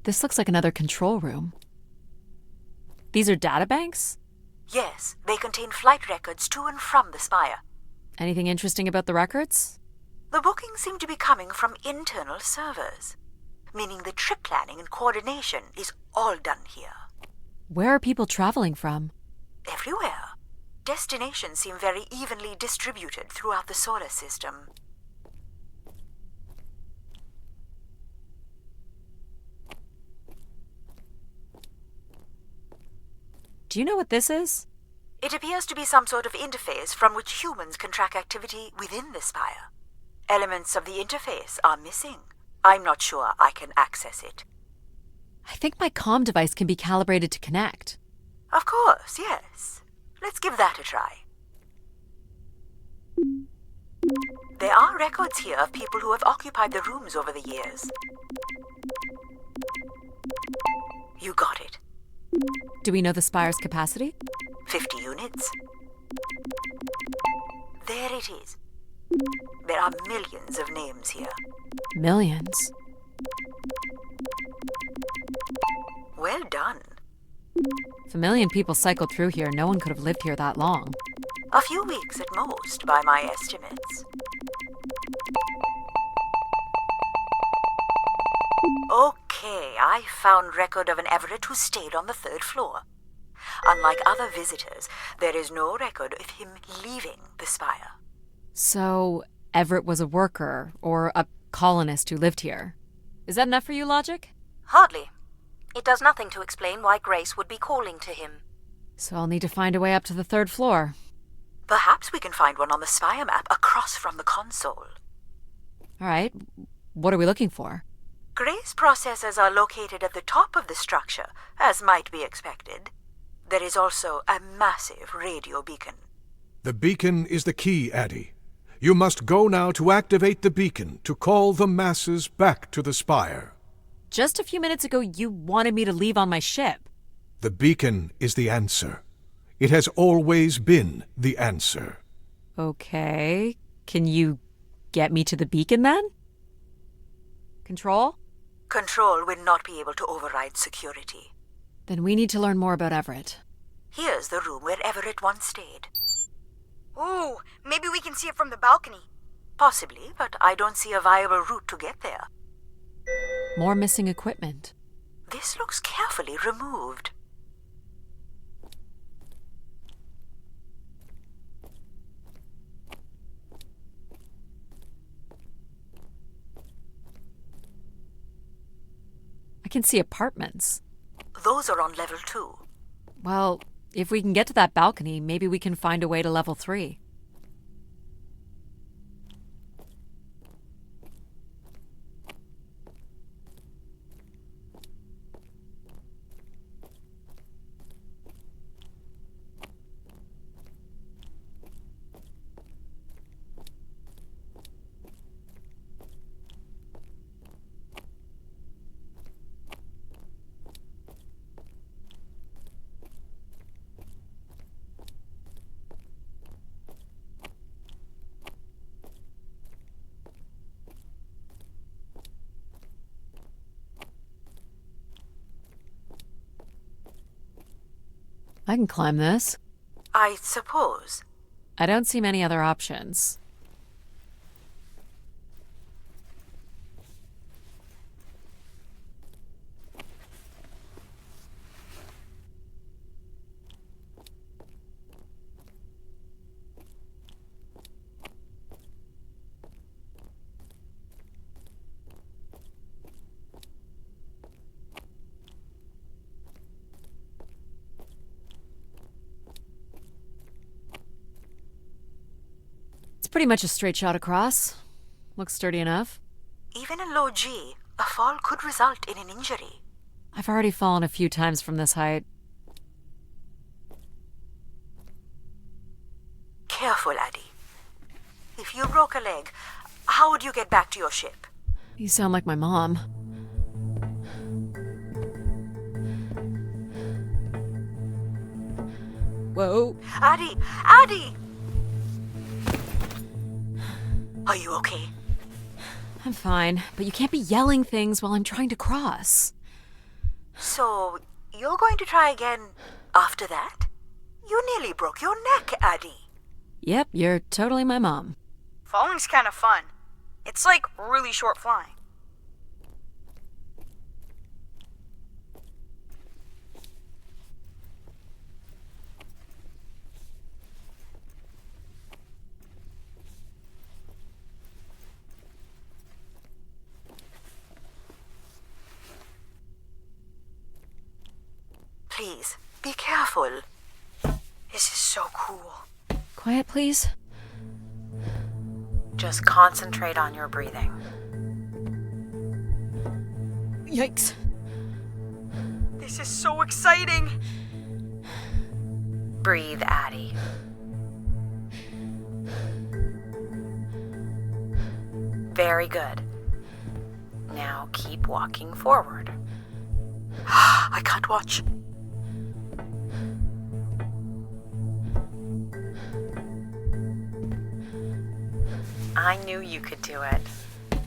This looks like another control room. These are databanks? Yes, they contain flight records to and from the Spire. Anything interesting about the records? The bookings seem to be coming from internal servers, meaning the trip planning and coordination is all done here. Where are people traveling from? Everywhere. Destinations seem very evenly distributed throughout the solar system. Do you know what this is? It appears to be some sort of interface from which humans can track activity within the Spire. Elements of the interface are missing. I'm not sure I can access it. I think my comm device can be calibrated to connect. Of course, yes. Let's give that a try. There are records here of people who have occupied the rooms over the years. You got it. Do we know the Spire's capacity? 50 units. There it is. There are millions of names here. Millions. Well done. If a million people cycled through here, no one could have lived here that long. A few weeks at most, by my estimates. Okay, I found record of an Everett who stayed on the 3rd floor. Unlike other visitors, there is no record of him leaving the Spire. So, Everett was a worker, or a colonist who lived here. Is that enough for you, Logic? Hardly. It does nothing to explain why Grace would be calling to him. So I'll need to find a way up to the 3rd floor. Perhaps we can find one on the Spire map across from the console. All right. What are we looking for? Grace processors are located at the top of the structure, as might be expected. There is also a massive radio beacon. The beacon is the key, Addie. You must go now to activate the beacon to call the masses back to the Spire. Just a few minutes ago, you wanted me to leave on my ship. The beacon is the answer. It has always been the answer. Okay. Can you get me to the beacon then? Control? Control will not be able to override security. Then we need to learn more about Everett. Here's the room where Everett once stayed. Ooh, maybe we can see it from the balcony. Possibly, but I don't see a viable route to get there. More missing equipment. This looks carefully removed. I can see apartments. Those are on level 2. Well, if we can get to that balcony, maybe we can find a way to level 3. I can climb this. I suppose. I don't see many other options. Pretty much a straight shot across. Looks sturdy enough. Even in low G, a fall could result in an injury. I've already fallen a few times from this height. Careful, Addie. If you broke a leg, how would you get back to your ship? You sound like my mom. Whoa. Addie! Addie! Are you okay? I'm fine, but you can't be yelling things while I'm trying to cross. So, you're going to try again after that? You nearly broke your neck, Addie. Yep, you're totally my mom. Falling's kind of fun. It's like really short flying. Please, be careful. This is so cool. Quiet, please. Just concentrate on your breathing. Yikes. This is so exciting. Breathe, Addie. Very good. Now keep walking forward. I can't watch. I knew you could do it.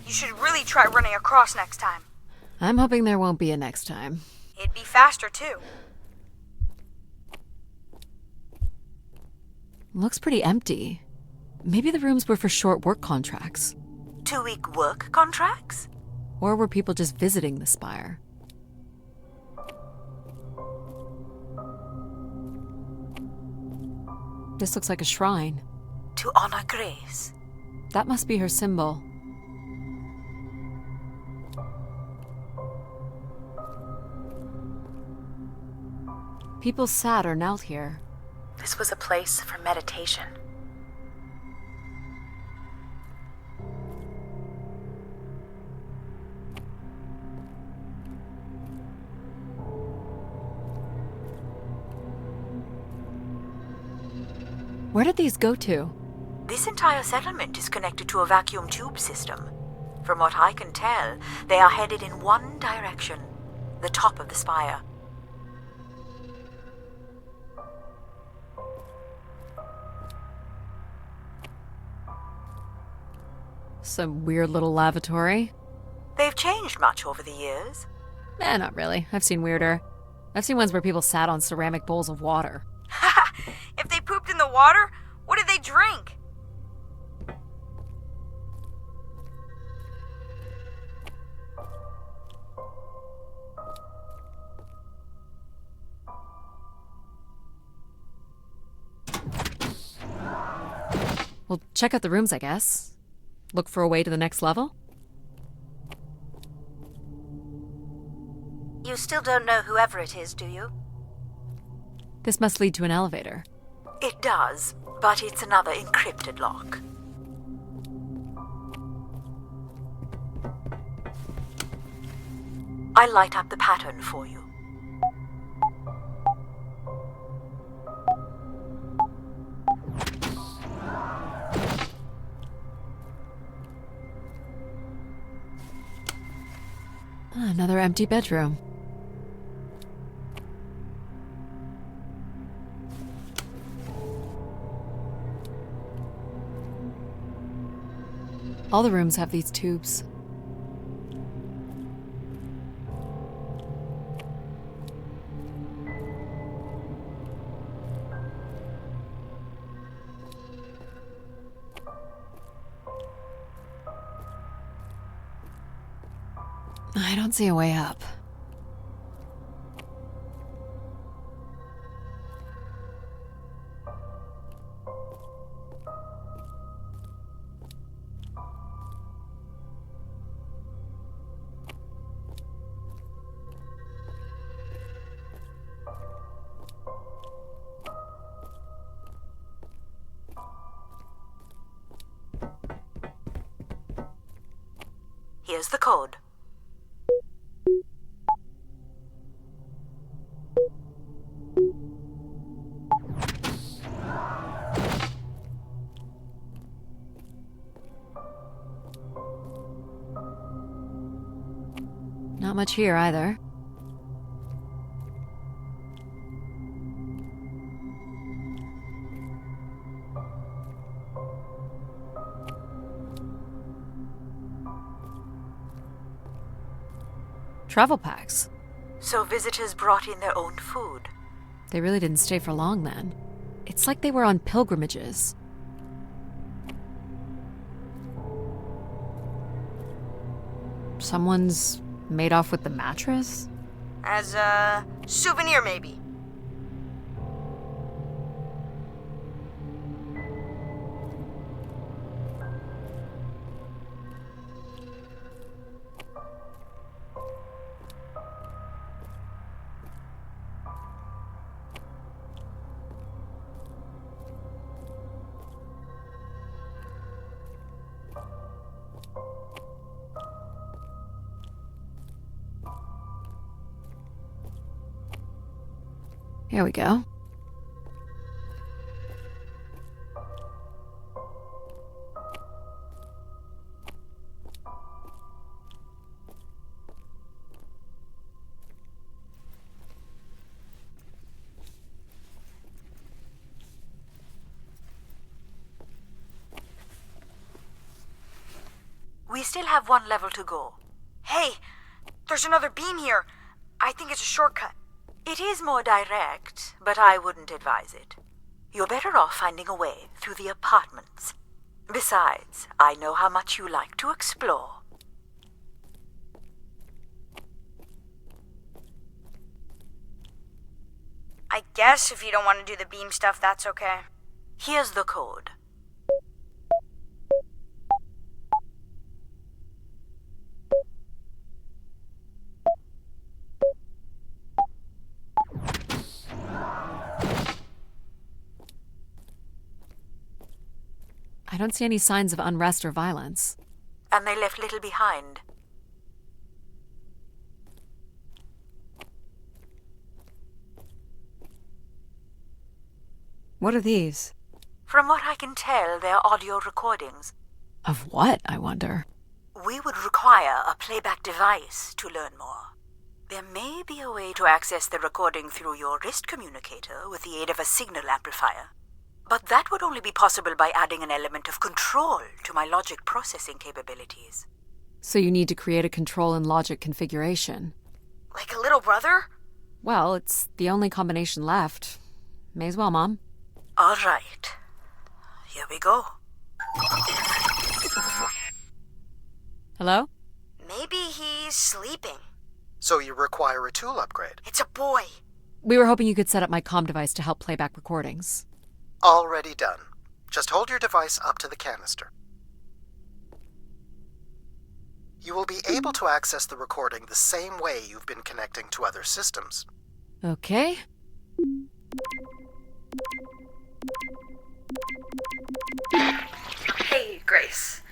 You should really try running across next time. I'm hoping there won't be a next time. It'd be faster, too. Looks pretty empty. Maybe the rooms were for short work contracts. 2-week work contracts? Or were people just visiting the spire? This looks like a shrine. To honor Grace. That must be her symbol. People sat or knelt here. This was a place for meditation. Where did these go to? This entire settlement is connected to a vacuum tube system. From what I can tell, they are headed in one direction, the top of the spire. Some weird little lavatory. They've changed much over the years. Not really. I've seen weirder. I've seen ones where people sat on ceramic bowls of water. water? What did they drink? Well, check out the rooms, I guess. Look for a way to the next level? You still don't know whoever it is, do you? This must lead to an elevator. It does, but it's another encrypted lock. I'll light up the pattern for you. Another empty bedroom. All the rooms have these tubes. I don't see a way up. Here's the code. Not much here either. Travel packs. So visitors brought in their own food. They really didn't stay for long then. It's like they were on pilgrimages. Someone's made off with the mattress? As a souvenir, maybe. Here we go. We still have one level to go. Hey, there's another beam here. I think it's a shortcut. It is more direct, but I wouldn't advise it. You're better off finding a way through the apartments. Besides, I know how much you like to explore. I guess if you don't want to do the beam stuff, that's okay. Here's the code. I don't see any signs of unrest or violence. And they left little behind. What are these? From what I can tell, they're audio recordings. Of what, I wonder? We would require a playback device to learn more. There may be a way to access the recording through your wrist communicator with the aid of a signal amplifier. But that would only be possible by adding an element of control to my logic processing capabilities. So you need to create a control and logic configuration. Like a little brother? Well, it's the only combination left. May as well, Mom. All right. Here we go. Hello? Maybe he's sleeping. So you require a tool upgrade. It's a boy. We were hoping you could set up my comm device to help play back recordings. Already done. Just hold your device up to the canister. You will be able to access the recording the same way you've been connecting to other systems. Okay. Hey, Grace.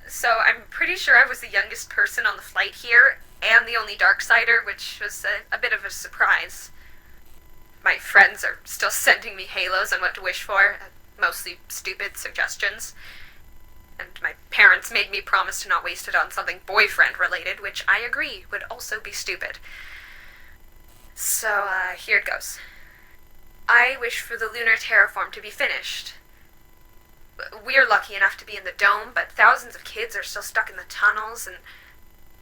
So, I'm pretty sure I was the youngest person on the flight here, and the only Darksider, which was a bit of a surprise. My friends are still sending me halos on what to wish for, mostly stupid suggestions. And my parents made me promise to not waste it on something boyfriend-related, which I agree would also be stupid. So, here it goes. I wish for the lunar terraform to be finished. We're lucky enough to be in the dome, but thousands of kids are still stuck in the tunnels, and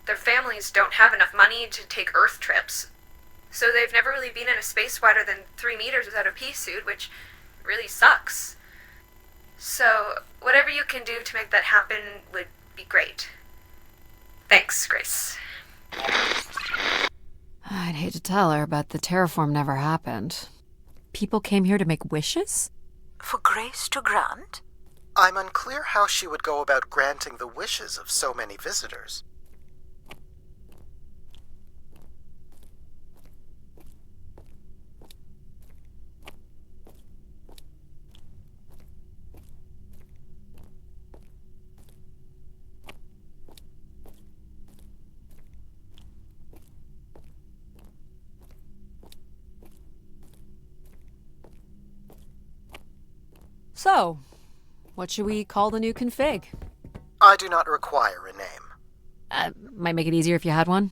their families don't have enough money to take Earth trips. So they've never really been in a space wider than 3 meters without a pea suit, which really sucks. So, whatever you can do to make that happen would be great. Thanks, Grace. I'd hate to tell her, but the terraform never happened. People came here to make wishes? For Grace to grant? I'm unclear how she would go about granting the wishes of so many visitors. So, what should we call the new config? I do not require a name. Might make it easier if you had one.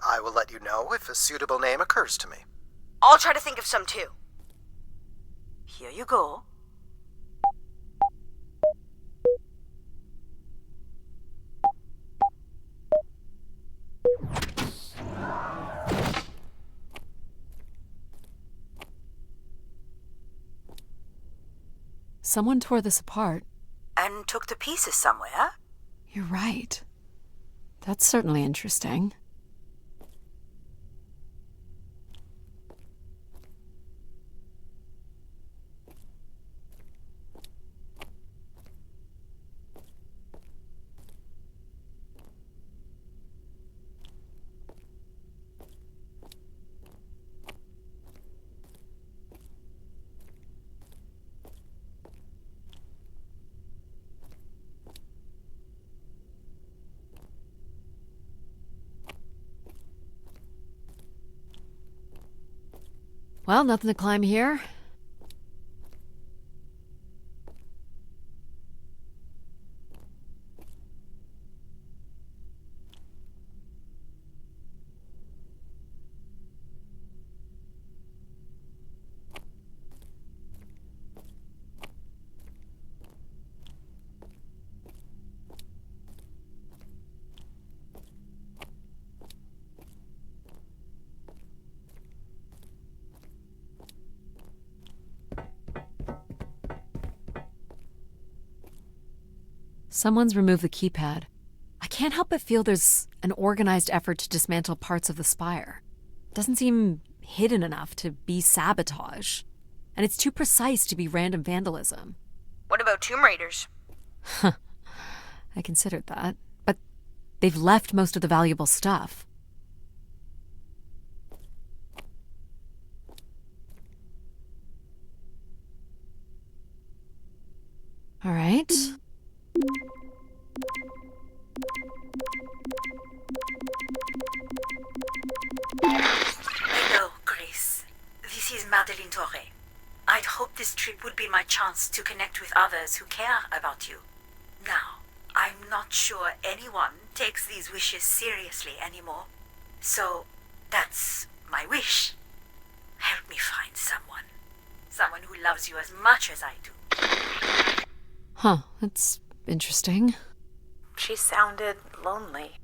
I will let you know if a suitable name occurs to me. I'll try to think of some too. Here you go. Someone tore this apart. And took the pieces somewhere? You're right. That's certainly interesting. Well, nothing to climb here. Someone's removed the keypad. I can't help but feel there's an organized effort to dismantle parts of the spire. Doesn't seem hidden enough to be sabotage. And it's too precise to be random vandalism. What about Tomb Raiders? I considered that. But they've left most of the valuable stuff. All right. Hello, Grace. This is Madeleine Torre. I'd hoped this trip would be my chance to connect with others who care about you. Now, I'm not sure anyone takes these wishes seriously anymore. So, that's my wish. Help me find someone. Someone who loves you as much as I do. Huh, that's interesting. She sounded lonely.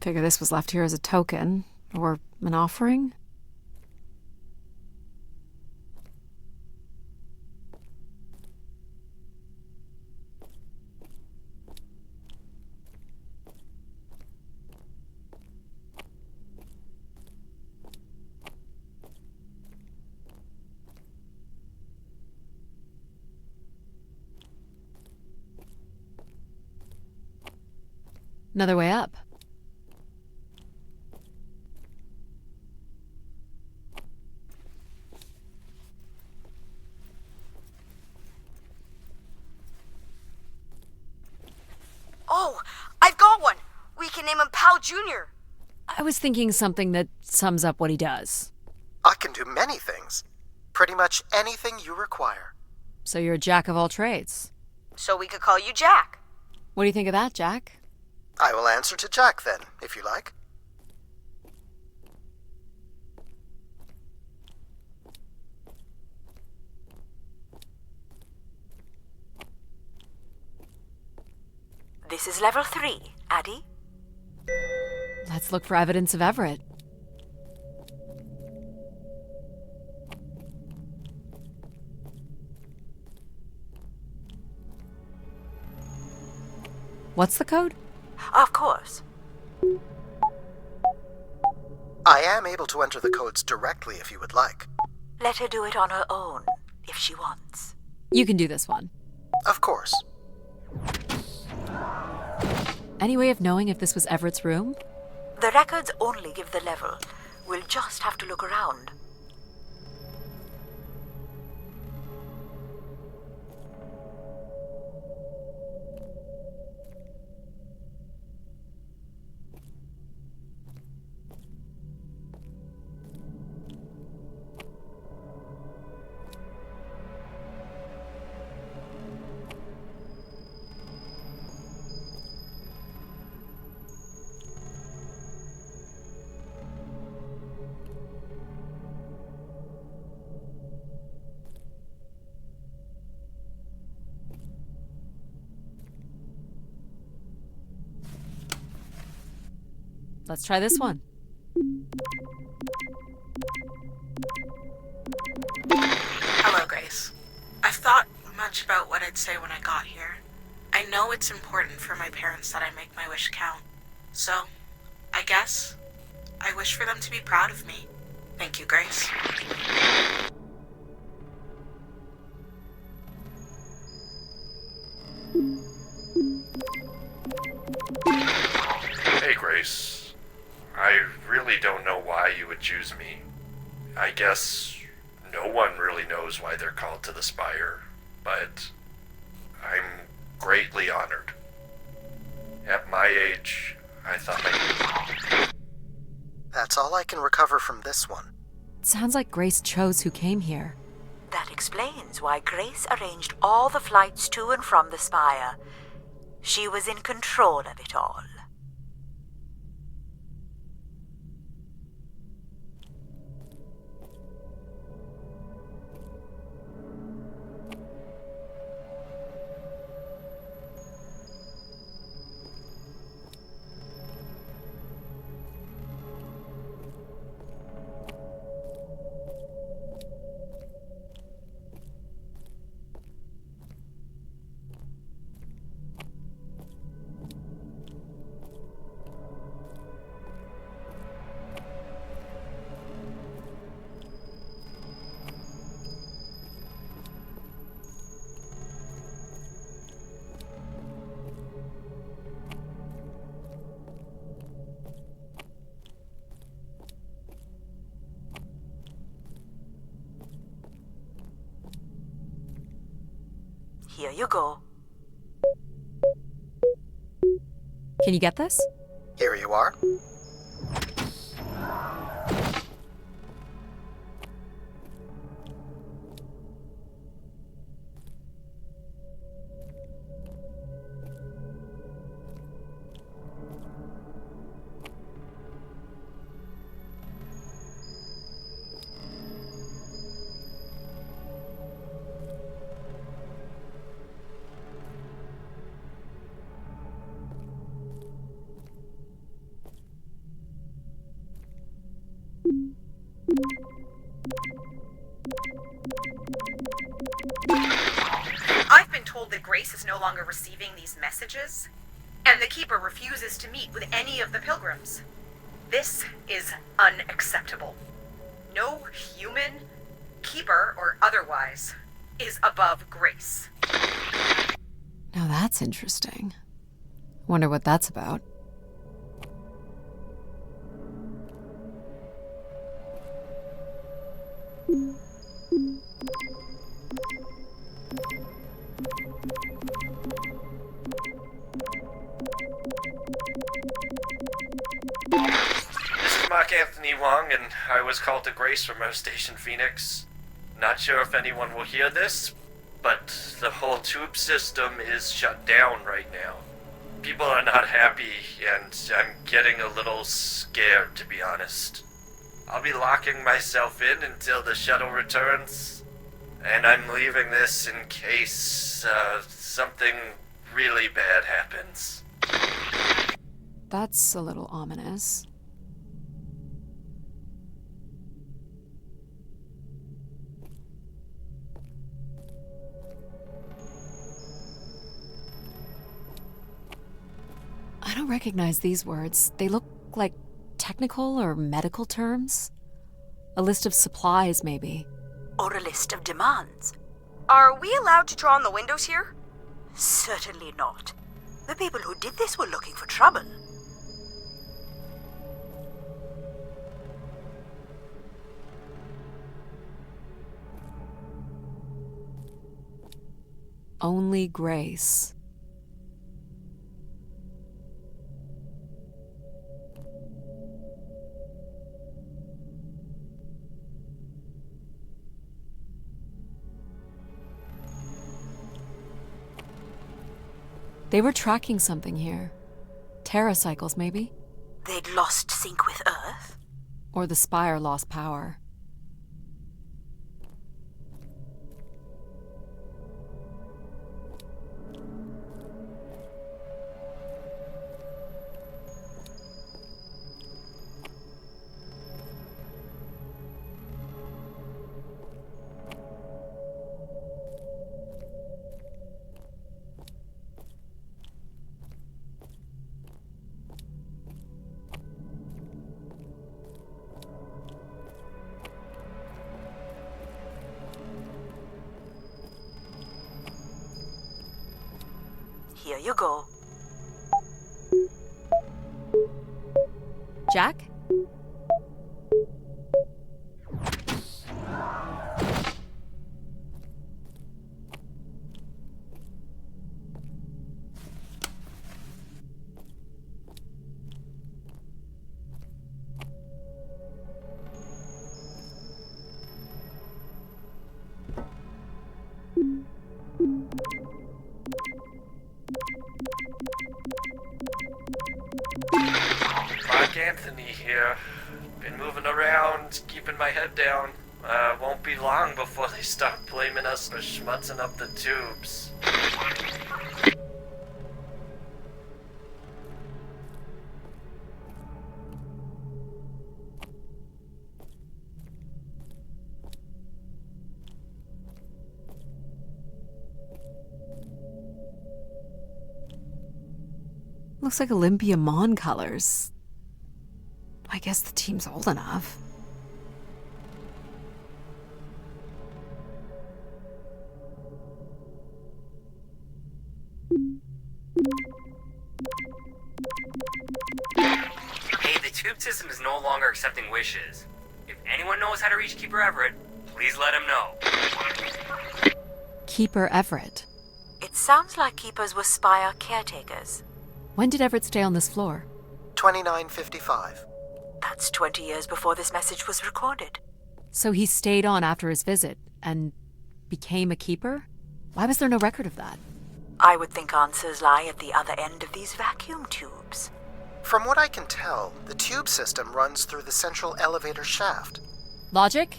Figure this was left here as a token, or an offering. Another way up. Oh, I've got one! We can name him Pal Jr. I was thinking something that sums up what he does. I can do many things. Pretty much anything you require. So you're a jack of all trades. So we could call you Jack. What do you think of that, Jack? I will answer to Jack then, if you like. This is level 3, Addie. Let's look for evidence of Everett. What's the code? Of course. I am able to enter the codes directly if you would like. Let her do it on her own, if she wants. You can do this one. Of course. Any way of knowing if this was Everett's room? The records only give the level. We'll just have to look around. Let's try this one. Hello, Grace. I've thought much about what I'd say when I got here. I know it's important for my parents that I make my wish count. So, I guess I wish for them to be proud of me. Thank you, Grace. Hey, Grace. I really don't know why you would choose me. I guess no one really knows why they're called to the Spire, but I'm greatly honored. At my age, I thought That's all I can recover from this one. Sounds like Grace chose who came here. That explains why Grace arranged all the flights to and from the Spire. She was in control of it all. Here you go. Can you get this? Here you are. I've been told that Grace is no longer receiving these messages, and the Keeper refuses to meet with any of the pilgrims. This is unacceptable. No human, Keeper or otherwise, is above Grace. Now that's interesting. Wonder what that's about. This is Mark Anthony Wong, and I was called to Grace from our station Phoenix. Not sure if anyone will hear this, but the whole tube system is shut down right now. People are not happy, and I'm getting a little scared, to be honest. I'll be locking myself in until the shuttle returns, and I'm leaving this in case something really bad happens. That's a little ominous. I don't recognize these words. They look like technical or medical terms. A list of supplies, maybe. Or a list of demands. Are we allowed to draw on the windows here? Certainly not. The people who did this were looking for trouble. Only Grace. They were tracking something here. Terracycles, maybe? They'd lost sync with Earth? Or the Spire lost power. Here you go. Jack? Mark Anthony here. Been moving around, keeping my head down. Won't be long before they start blaming us for schmutzing up the tubes. Looks like Olympia Mon colors. I guess the team's old enough. Hey, the tube system is no longer accepting wishes. If anyone knows how to reach Keeper Everett, please let him know. Keeper Everett. It sounds like Keepers were Spire caretakers. When did Everett stay on this floor? 2955. That's 20 years before this message was recorded. So he stayed on after his visit and became a keeper? Why was there no record of that? I would think answers lie at the other end of these vacuum tubes. From what I can tell, the tube system runs through the central elevator shaft. Logic?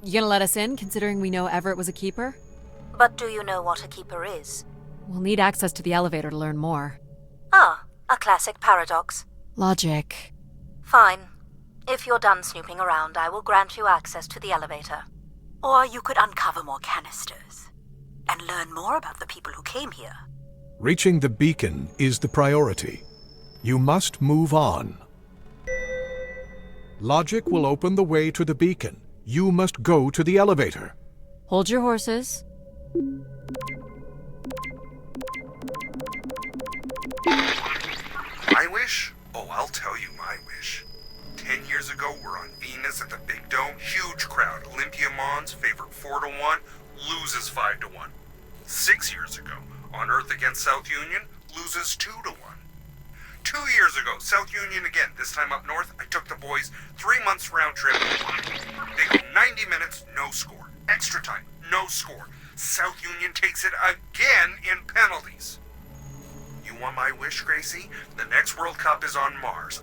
You gonna let us in, considering we know Everett was a keeper? But do you know what a keeper is? We'll need access to the elevator to learn more. Ah, a classic paradox. Logic. Fine. If you're done snooping around, I will grant you access to the elevator. Or you could uncover more canisters and learn more about the people who came here. Reaching the beacon is the priority. You must move on. Logic will open the way to the beacon. You must go to the elevator. Hold your horses. My wish? Oh, I'll tell you my wish. 10 years years ago, we're on Venus at the Big Dome. Huge crowd. Olympia Mons, favored 4-1, loses 5-1. 6 years ago, on Earth against South Union, loses 2-1. 2 years ago, South Union again, this time up north, I took the boys 3 months round trip. They go 90 minutes, no score. Extra time, no score. South Union takes it again in penalties. You want my wish, Gracie? The next World Cup is on Mars.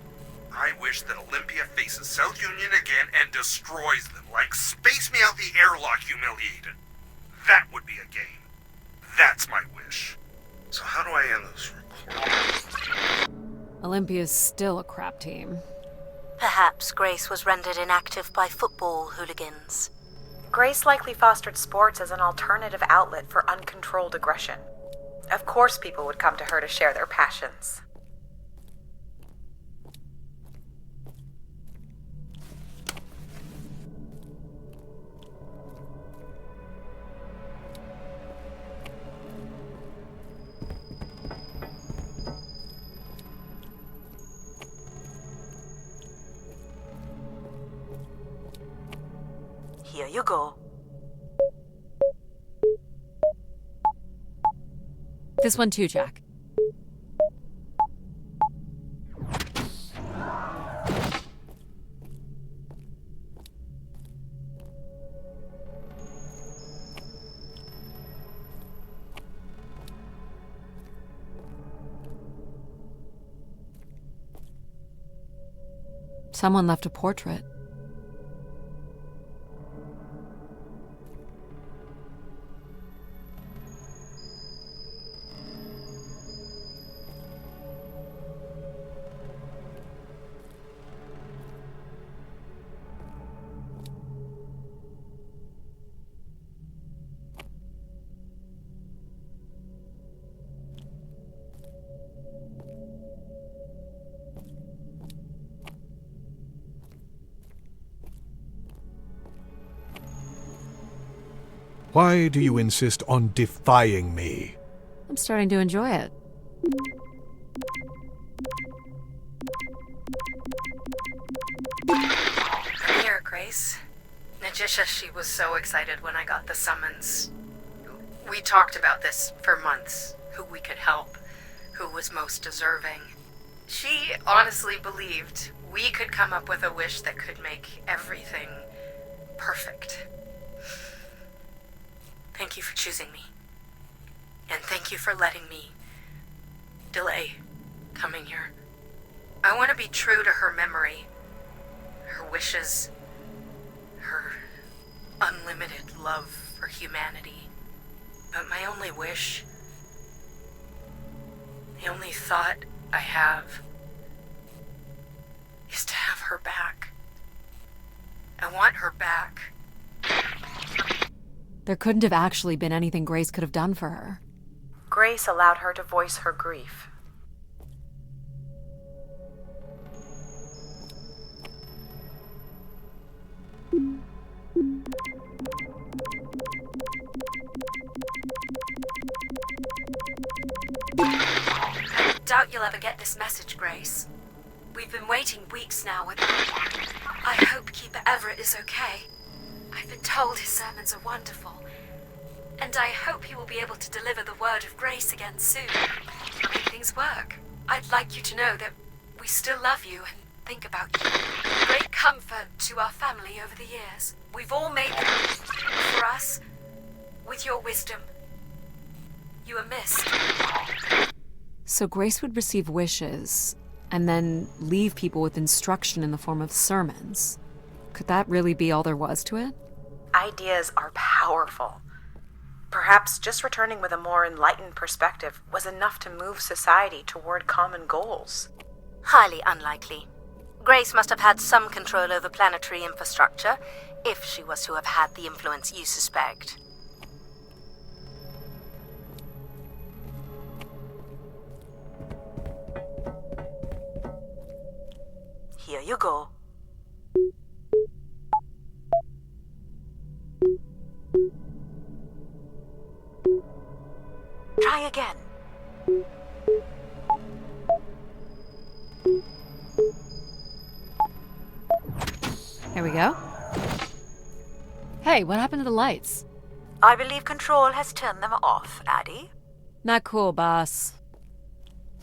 I wish that Olympia faces South Union again and destroys them, like Space Me Out the Airlock humiliated. That would be a game. That's my wish. So how do I end this recording? Olympia's still a crap team. Perhaps Grace was rendered inactive by football hooligans. Grace likely fostered sports as an alternative outlet for uncontrolled aggression. Of course people would come to her to share their passions. Here you go. This one too, Jack. Someone left a portrait. Why do you insist on defying me? I'm starting to enjoy it. I'm here, Grace. Najisha, she was so excited when I got the summons. We talked about this for months, who we could help, who was most deserving. She honestly believed we could come up with a wish that could make everything perfect. Thank you for choosing me. And thank you for letting me delay coming here. I want to be true to her memory, her wishes, her unlimited love for humanity. But my only wish, the only thought I have, is to have her back. I want her back. There couldn't have actually been anything Grace could have done for her. Grace allowed her to voice her grief. I doubt you'll ever get this message, Grace. We've been waiting weeks now with... I hope Keeper Everett is okay. I've been told his sermons are wonderful. And I hope he will be able to deliver the word of grace again soon. Make things work. I'd like you to know that we still love you and think about you. Great comfort to our family over the years. We've all made them for us. With your wisdom, you are missed. So Grace would receive wishes and then leave people with instruction in the form of sermons. Could that really be all there was to it? Ideas are powerful. Perhaps just returning with a more enlightened perspective was enough to move society toward common goals. Highly unlikely. Grace must have had some control over planetary infrastructure, if she was to have had the influence you suspect. Here you go. Try again. Here we go. Hey, what happened to the lights? I believe Control has turned them off, Addie. Not cool, boss.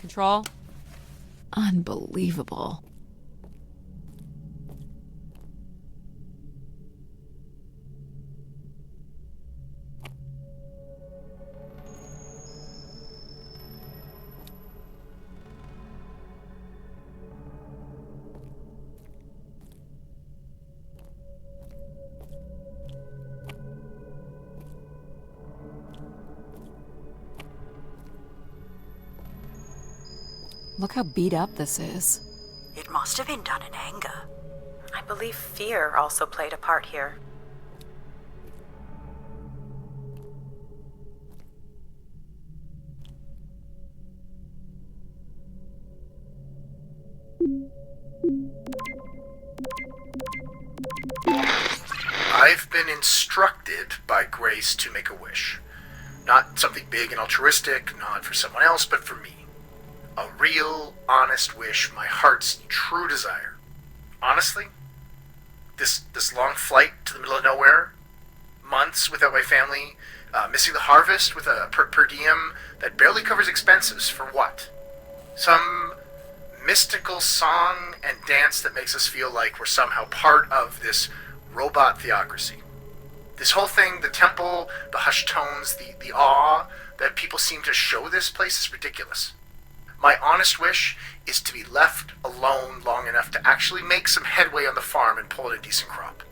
Control? Unbelievable. Look how beat up this is. It must have been done in anger. I believe fear also played a part here. I've been instructed by Grace to make a wish. Not something big and altruistic, not for someone else, but for me. A real, honest wish, my heart's true desire. Honestly, this long flight to the middle of nowhere, months without my family, missing the harvest with a per diem that barely covers expenses, for what? Some mystical song and dance that makes us feel like we're somehow part of this robot theocracy. This whole thing, the temple, the hushed tones, the awe that people seem to show this place is ridiculous. My honest wish is to be left alone long enough to actually make some headway on the farm and pull in a decent crop.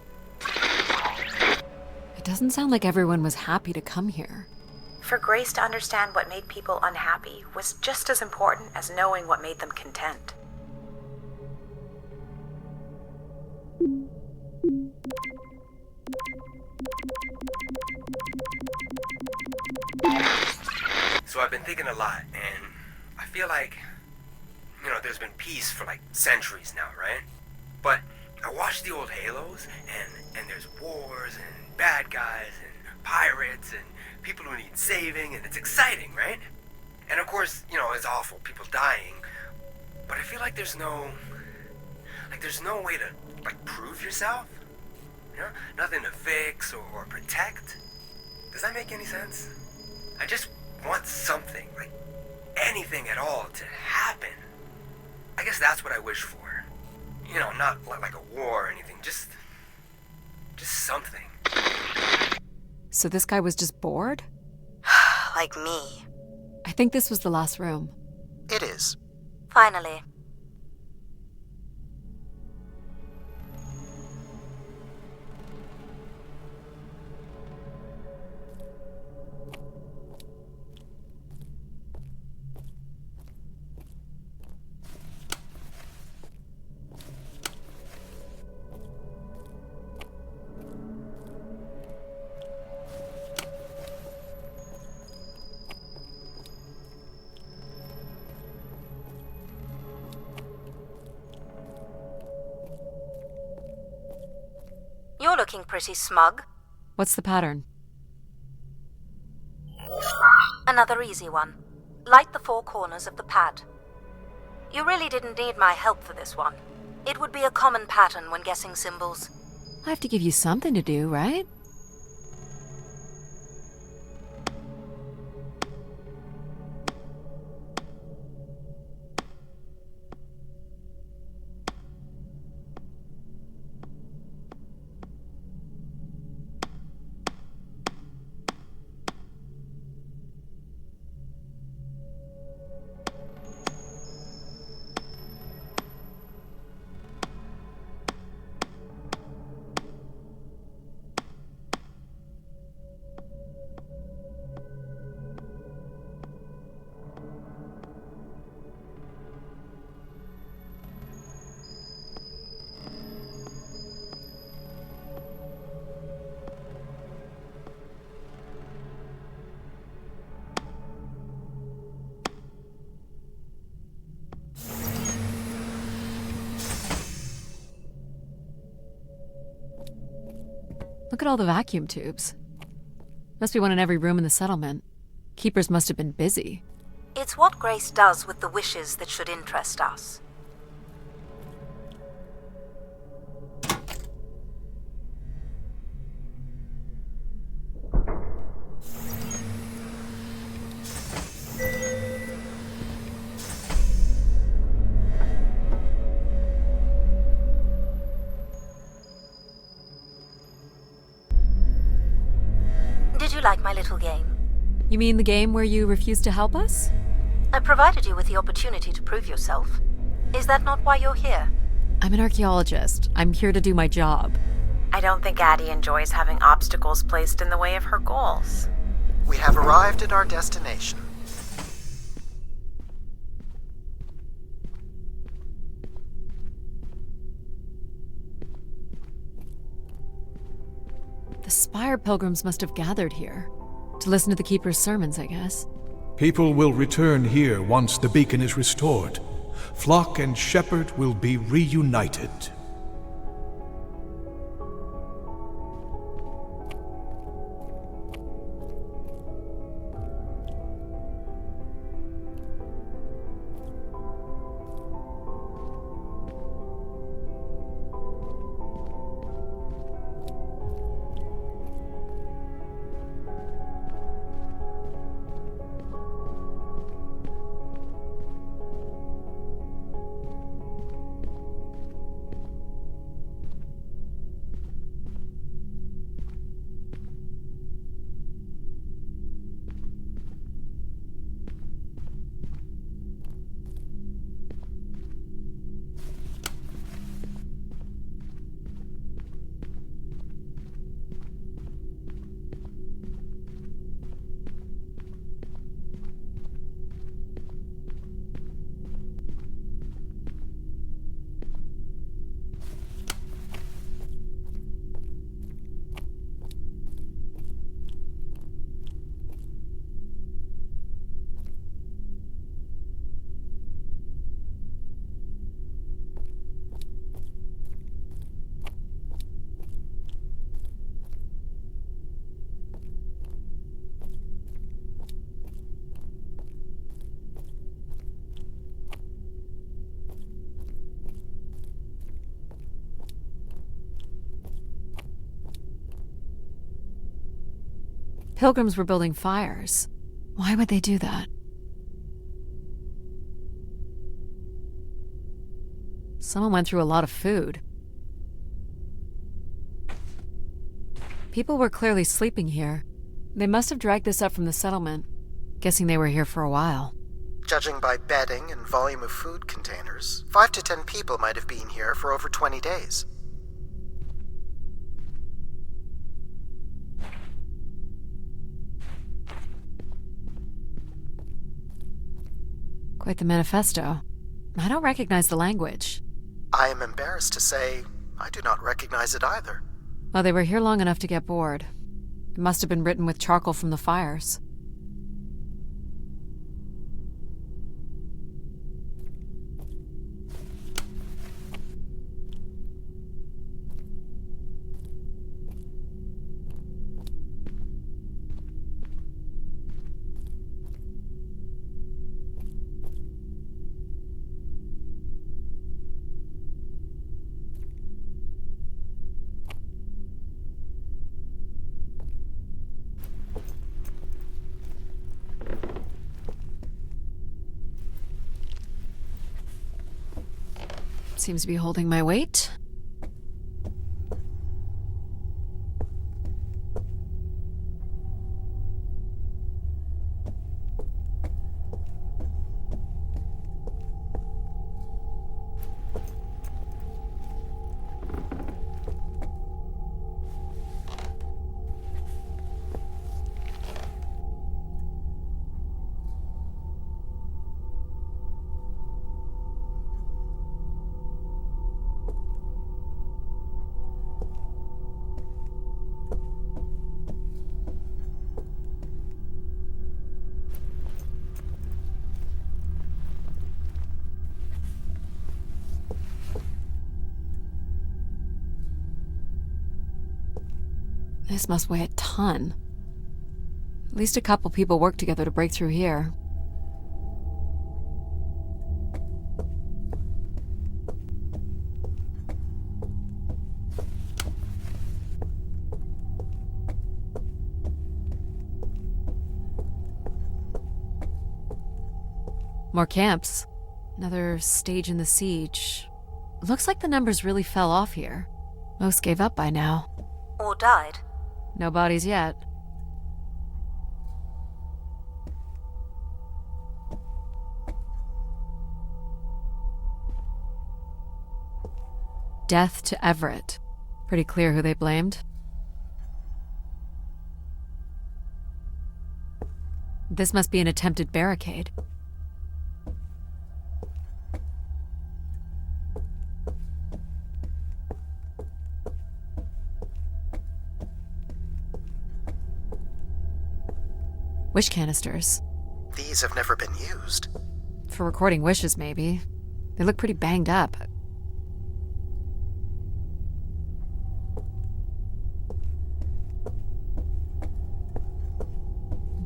It doesn't sound like everyone was happy to come here. For Grace to understand what made people unhappy was just as important as knowing what made them content. So I've been thinking a lot, and I feel like, there's been peace for like centuries now, right? But I watch the old Halos, and there's wars, and bad guys, and pirates, and people who need saving, and it's exciting, right? And of course, it's awful, people dying, but I feel like there's no way to, prove yourself, Nothing to fix or protect. Does that make any sense? I just want something, anything at all to happen. I guess that's what I wish for. Not like a war or anything, just something. So this guy was just bored? Like me. I think this was the last room. It is. Finally. You're looking pretty smug. What's the pattern? Another easy one. Light the 4 corners of the pad. You really didn't need my help for this one. It would be a common pattern when guessing symbols. I have to give you something to do, right? Look at all the vacuum tubes. Must be one in every room in the settlement. Keepers must have been busy. It's what Grace does with the wishes that should interest us. like my little game? You mean the game where you refused to help us? I provided you with the opportunity to prove yourself. Is that not why you're here? I'm an archaeologist. I'm here to do my job. I don't think Addie enjoys having obstacles placed in the way of her goals. We have arrived at our destination. The Spire pilgrims must have gathered here. To listen to the Keeper's sermons, I guess. People will return here once the beacon is restored. Flock and shepherd will be reunited. Pilgrims were building fires. Why would they do that? Someone went through a lot of food. People were clearly sleeping here. They must have dragged this up from the settlement. Guessing they were here for a while. Judging by bedding and volume of food containers, 5 to 10 people might have been here for over 20 days. Quite the manifesto. I don't recognize the language. I am embarrassed to say I do not recognize it either. Well, they were here long enough to get bored. It must have been written with charcoal from the fires. Seems to be holding my weight. This must weigh a ton. At least a couple people worked together to break through here. More camps. Another stage in the siege. Looks like the numbers really fell off here. Most gave up by now. Or died. No bodies yet. Death to Everett. Pretty clear who they blamed. This must be an attempted barricade. Wish canisters. These have never been used. For recording wishes, maybe. They look pretty banged up.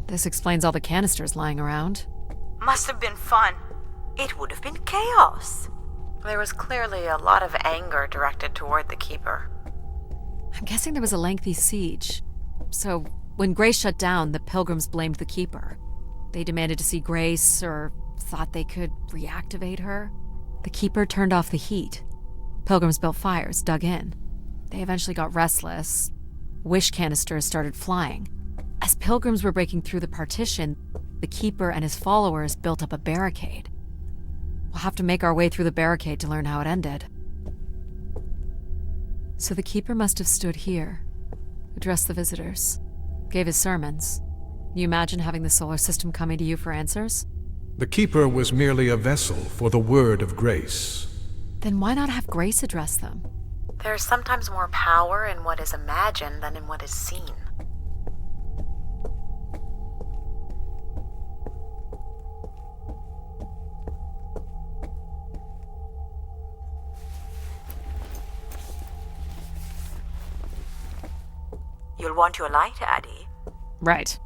This explains all the canisters lying around. Must have been fun. It would have been chaos. There was clearly a lot of anger directed toward the Keeper. I'm guessing there was a lengthy siege. So, when Grace shut down, the Pilgrims blamed the Keeper. They demanded to see Grace, or thought they could reactivate her. The Keeper turned off the heat. Pilgrims built fires, dug in. They eventually got restless. Wish canisters started flying. As Pilgrims were breaking through the partition, the Keeper and his followers built up a barricade. We'll have to make our way through the barricade to learn how it ended. So the Keeper must have stood here, addressed the visitors, gave his sermons. Can you imagine having the solar system coming to you for answers? The Keeper was merely a vessel for the word of grace. Then why not have Grace address them? There's sometimes more power in what is imagined than in what is seen. You'll want your light, Addie. Right.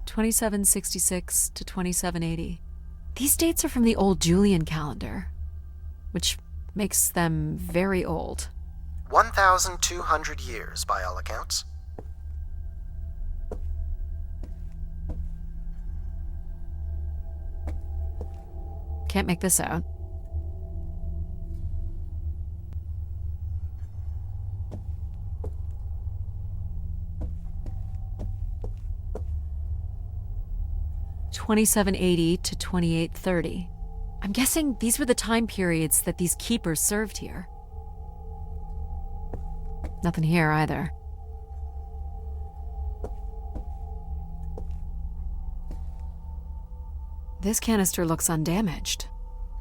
(2766 to 2780). These dates are from the old Julian calendar, which makes them very old. 1,200 years, by all accounts. Can't make this out. (2780 to 2830). I'm guessing these were the time periods that these keepers served here. Nothing here either. This canister looks undamaged.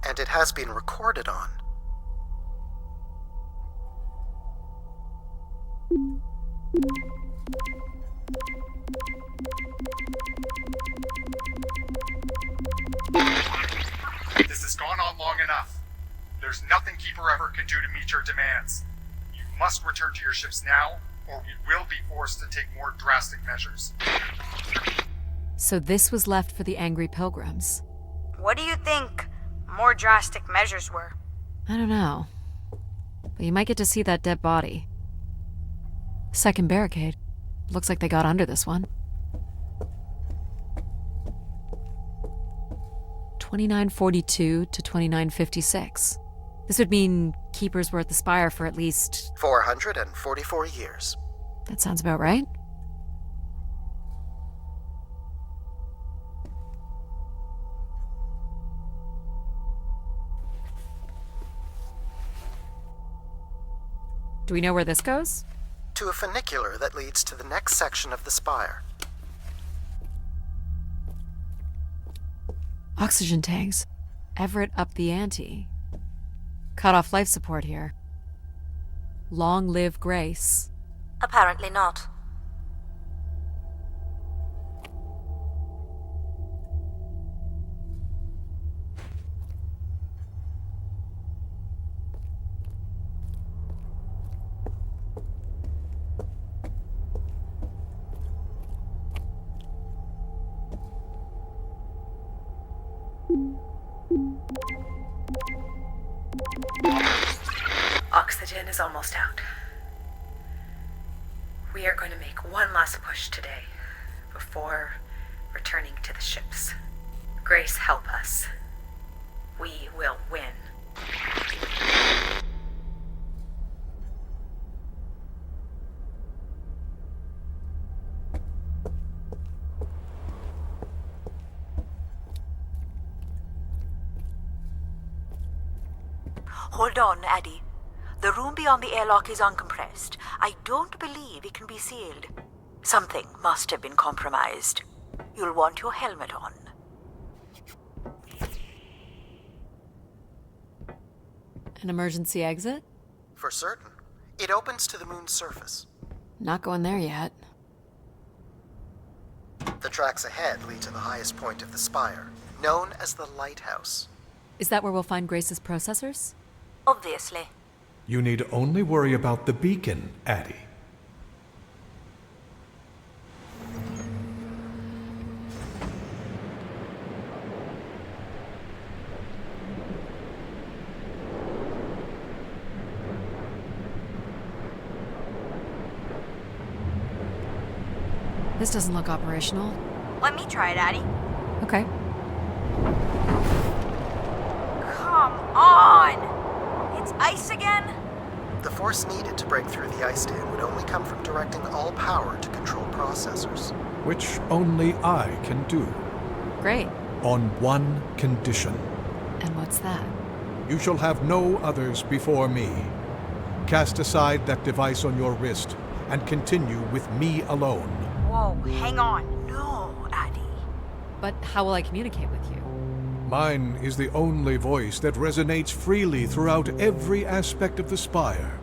And it has been recorded on. This has gone on long enough. There's nothing Keeper Ever can do to meet your demands. You must return to your ships now, or we will be forced to take more drastic measures. So this was left for the angry pilgrims. What do you think more drastic measures were? I don't know. But you might get to see that dead body. Second barricade. Looks like they got under this one. 2942 to 2956. This would mean keepers were at the spire for at least 444 years. That sounds about right. Do we know where this goes? To a funicular that leads to the next section of the spire. Oxygen tanks. Everett upped the ante. Cut off life support here. Long live Grace. Apparently not. Oxygen is almost out. We are going to make one last push today before returning to the ships. Grace, help us. We will win. Hold on, Addie. The room beyond the airlock is uncompressed. I don't believe it can be sealed. Something must have been compromised. You'll want your helmet on. An emergency exit? For certain. It opens to the moon's surface. Not going there yet. The tracks ahead lead to the highest point of the spire, known as the Lighthouse. Is that where we'll find Grace's processors? Obviously. You need only worry about the beacon, Addie. This doesn't look operational. Let me try it, Addie. Okay. Come on! It's ice again? The force needed to break through the ice dam would only come from directing all power to control processors. Which only I can do. Great. On one condition. And what's that? You shall have no others before me. Cast aside that device on your wrist and continue with me alone. Whoa, hang on. No, Addie. But how will I communicate with you? Mine is the only voice that resonates freely throughout every aspect of the spire.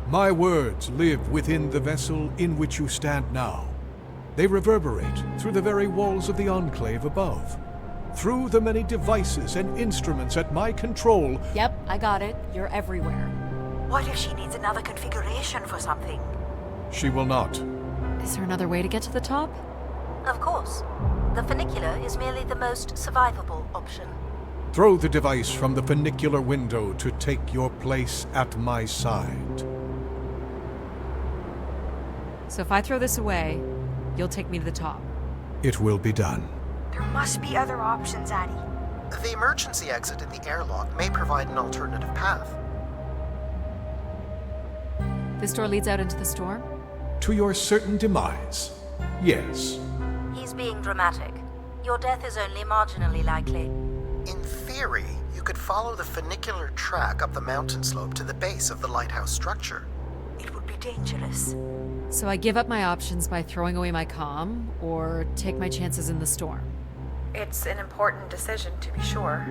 My words live within the vessel in which you stand now. They reverberate through the very walls of the Enclave above. Through the many devices and instruments at my control. Yep, I got it. You're everywhere. What if she needs another configuration for something? She will not. Is there another way to get to the top? Of course. The funicular is merely the most survivable option. Throw the device from the funicular window to take your place at my side. So if I throw this away, you'll take me to the top. It will be done. There must be other options, Addie. The emergency exit in the airlock may provide an alternative path. This door leads out into the storm? To your certain demise, yes. He's being dramatic. Your death is only marginally likely. In theory, you could follow the funicular track up the mountain slope to the base of the lighthouse structure. It would be dangerous. So I give up my options by throwing away my comm, or take my chances in the storm? It's an important decision, to be sure.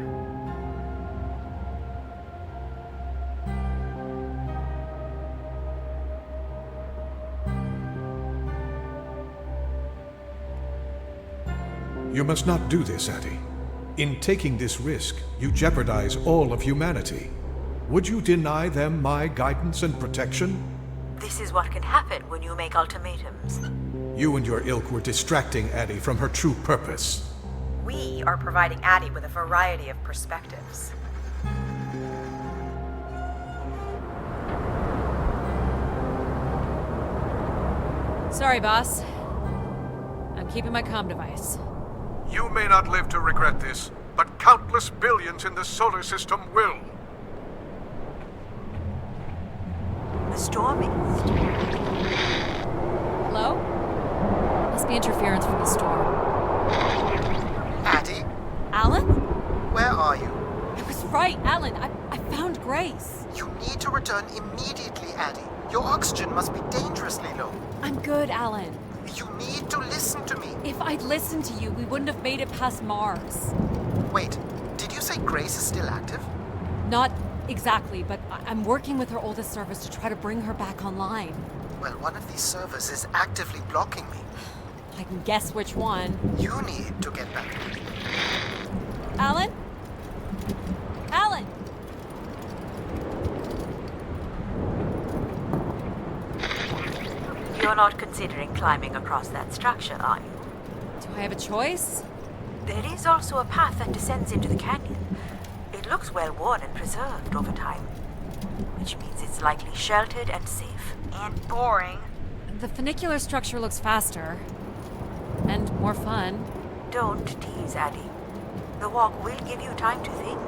You must not do this, Addie. In taking this risk, you jeopardize all of humanity. Would you deny them my guidance and protection? This is what can happen when you make ultimatums. You and your ilk were distracting Addie from her true purpose. We are providing Addie with a variety of perspectives. Sorry, boss. I'm keeping my comm device. You may not live to regret this, but countless billions in the solar system will. The storm is... Hello? Must be interference from the storm. Addie? Alan? Where are you? I was right, Alan. I found Grace. You need to return immediately, Addie. Your oxygen must be dangerously low. I'm good, Alan. You need to listen to me. If I'd listened to you, we wouldn't have made it past Mars. Wait, did you say Grace is still active? Not exactly, but I'm working with her oldest service to try to bring her back online. Well, one of these servers is actively blocking me. I can guess which one. You need to get back. Alan? Alan! You're not considering climbing across that structure, are you? Do I have a choice? There is also a path that descends into the canyon. It looks well worn and preserved over time, which means it's likely sheltered and safe. And boring. The funicular structure looks faster. And more fun. Don't tease, Addie. The walk will give you time to think.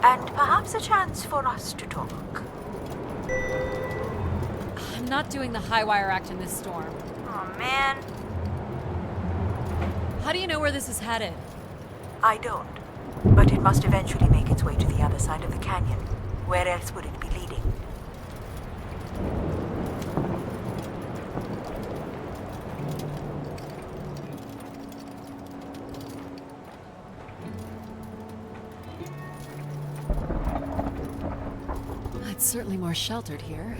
And perhaps a chance for us to talk. I'm not doing the high wire act in this storm. Oh, man. How do you know where this is headed? I don't. But it must eventually make its way to the other side of the canyon, Where else would it be leading? It's certainly more sheltered here.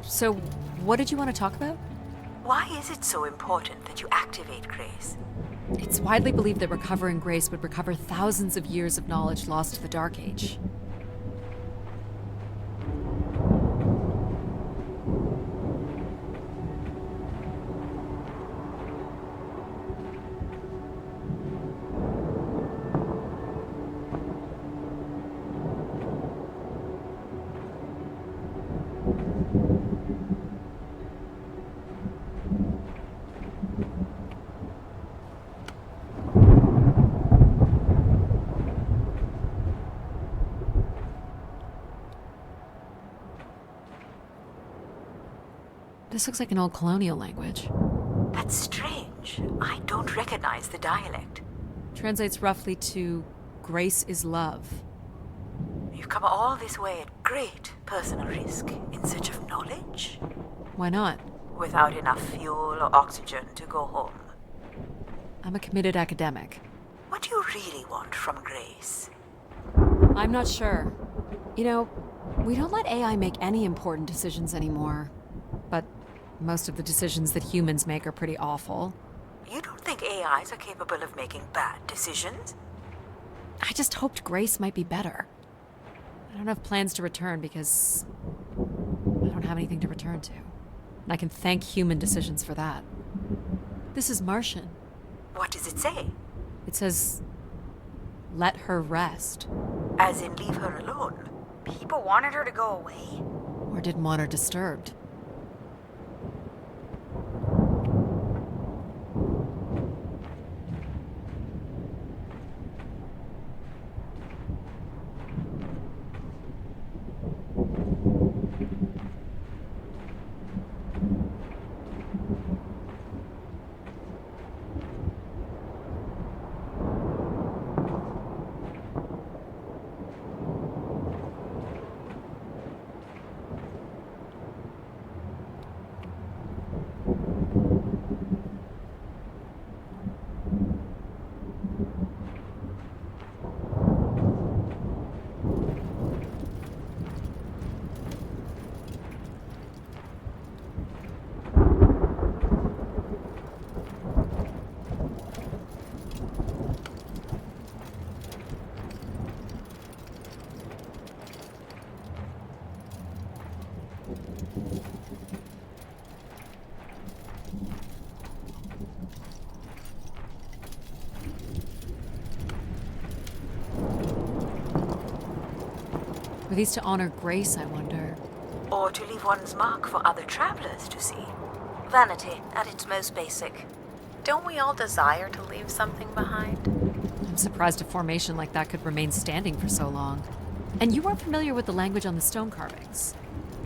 So, what did you want to talk about? Why is it so important that you activate Grace? It's widely believed that recovering Grace would recover thousands of years of knowledge lost to the Dark Age. This looks like an old colonial language. That's strange. I don't recognize the dialect. Translates roughly to Grace is love. You've come all this way at great personal risk in search of knowledge? Why not? Without enough fuel or oxygen to go home. I'm a committed academic. What do you really want from Grace? I'm not sure. You know, we don't let AI make any important decisions anymore. But most of the decisions that humans make are pretty awful. You don't think AIs are capable of making bad decisions? I just hoped Grace might be better. I don't have plans to return because I don't have anything to return to. And I can thank human decisions for that. This is Martian. What does it say? It says, let her rest. As in leave her alone? People wanted her to go away? Or didn't want her disturbed. Were these to honor Grace, I wonder? Or to leave one's mark for other travelers to see? Vanity, at its most basic. Don't we all desire to leave something behind? I'm surprised a formation like that could remain standing for so long. And you weren't familiar with the language on the stone carvings.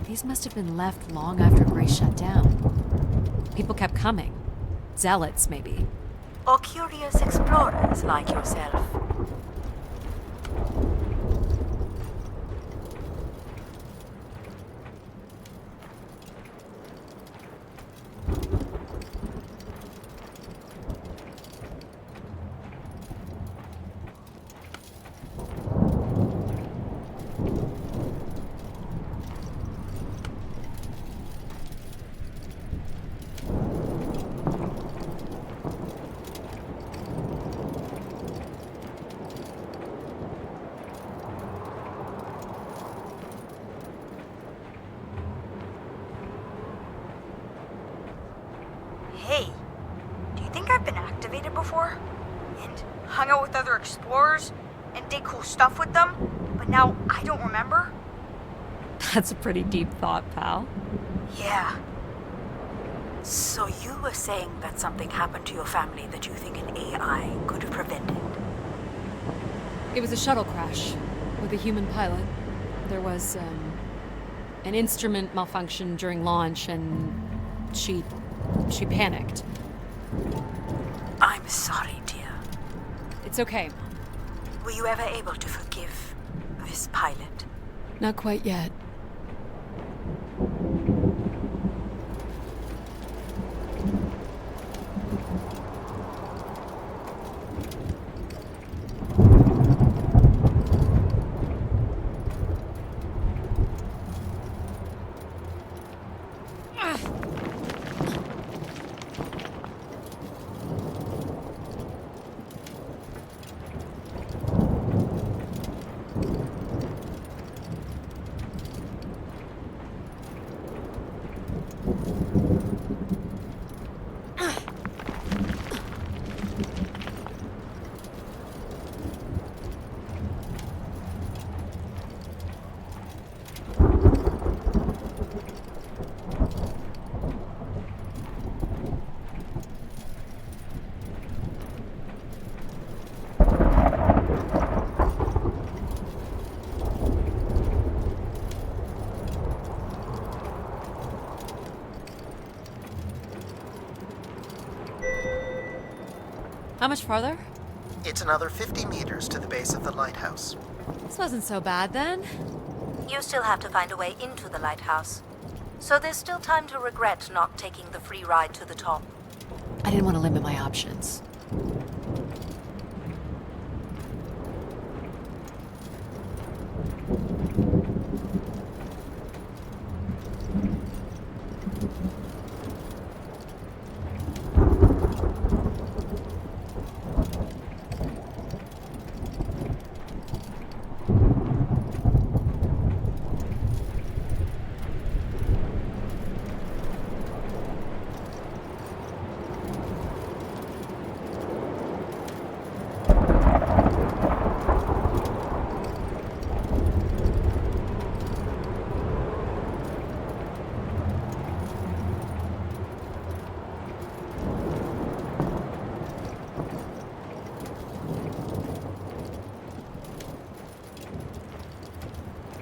These must have been left long after Grace shut down. People kept coming. Zealots, maybe. Or curious explorers like yourself. Hey, do you think I've been activated before? And hung out with other explorers and did cool stuff with them, but now I don't remember? That's a pretty deep thought, pal. Yeah. So you were saying that something happened to your family that you think an AI could have prevented? It was a shuttle crash with a human pilot. There was, an instrument malfunction during launch and she panicked. I'm sorry, dear. It's okay. Were you ever able to forgive this pilot? Not quite yet. How much farther? It's another 50 meters to the base of the lighthouse. This wasn't so bad then. You still have to find a way into the lighthouse. So there's still time to regret not taking the free ride to the top. I didn't want to limit my options.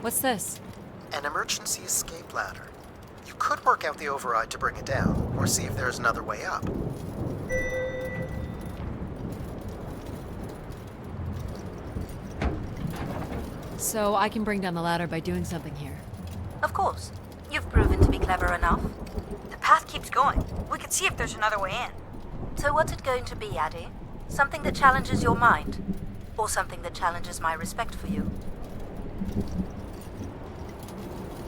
What's this? An emergency escape ladder. You could work out the override to bring it down, or see if there's another way up. So I can bring down the ladder by doing something here. Of course. You've proven to be clever enough. The path keeps going. We could see if there's another way in. So what's it going to be, Addie? Something that challenges your mind? Or something that challenges my respect for you?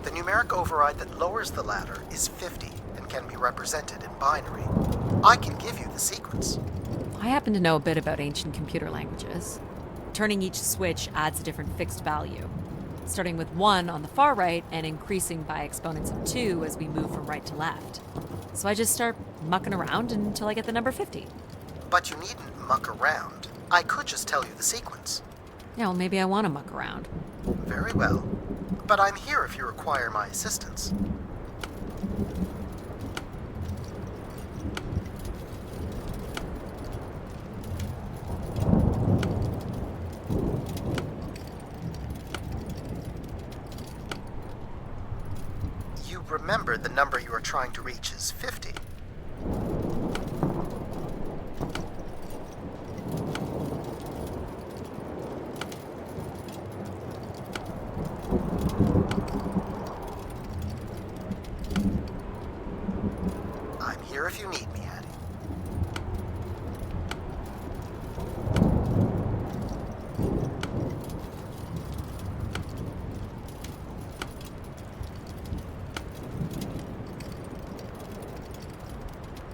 The numeric override that lowers the ladder is 50 and can be represented in binary. I can give you the sequence. I happen to know a bit about ancient computer languages. Turning each switch adds a different fixed value, starting with 1 on the far right and increasing by exponents of 2 as we move from right to left. So I just start mucking around until I get the number 50. But you needn't muck around. I could just tell you the sequence. Yeah, well, maybe I want to muck around. Very well. But I'm here if you require my assistance. You remember the number you are trying to reach is 50. I'm here if you need me, Addie.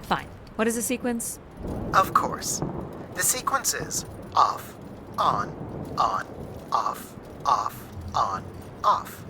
Fine. What is the sequence? Of course. The sequence is off, on, off, on, off.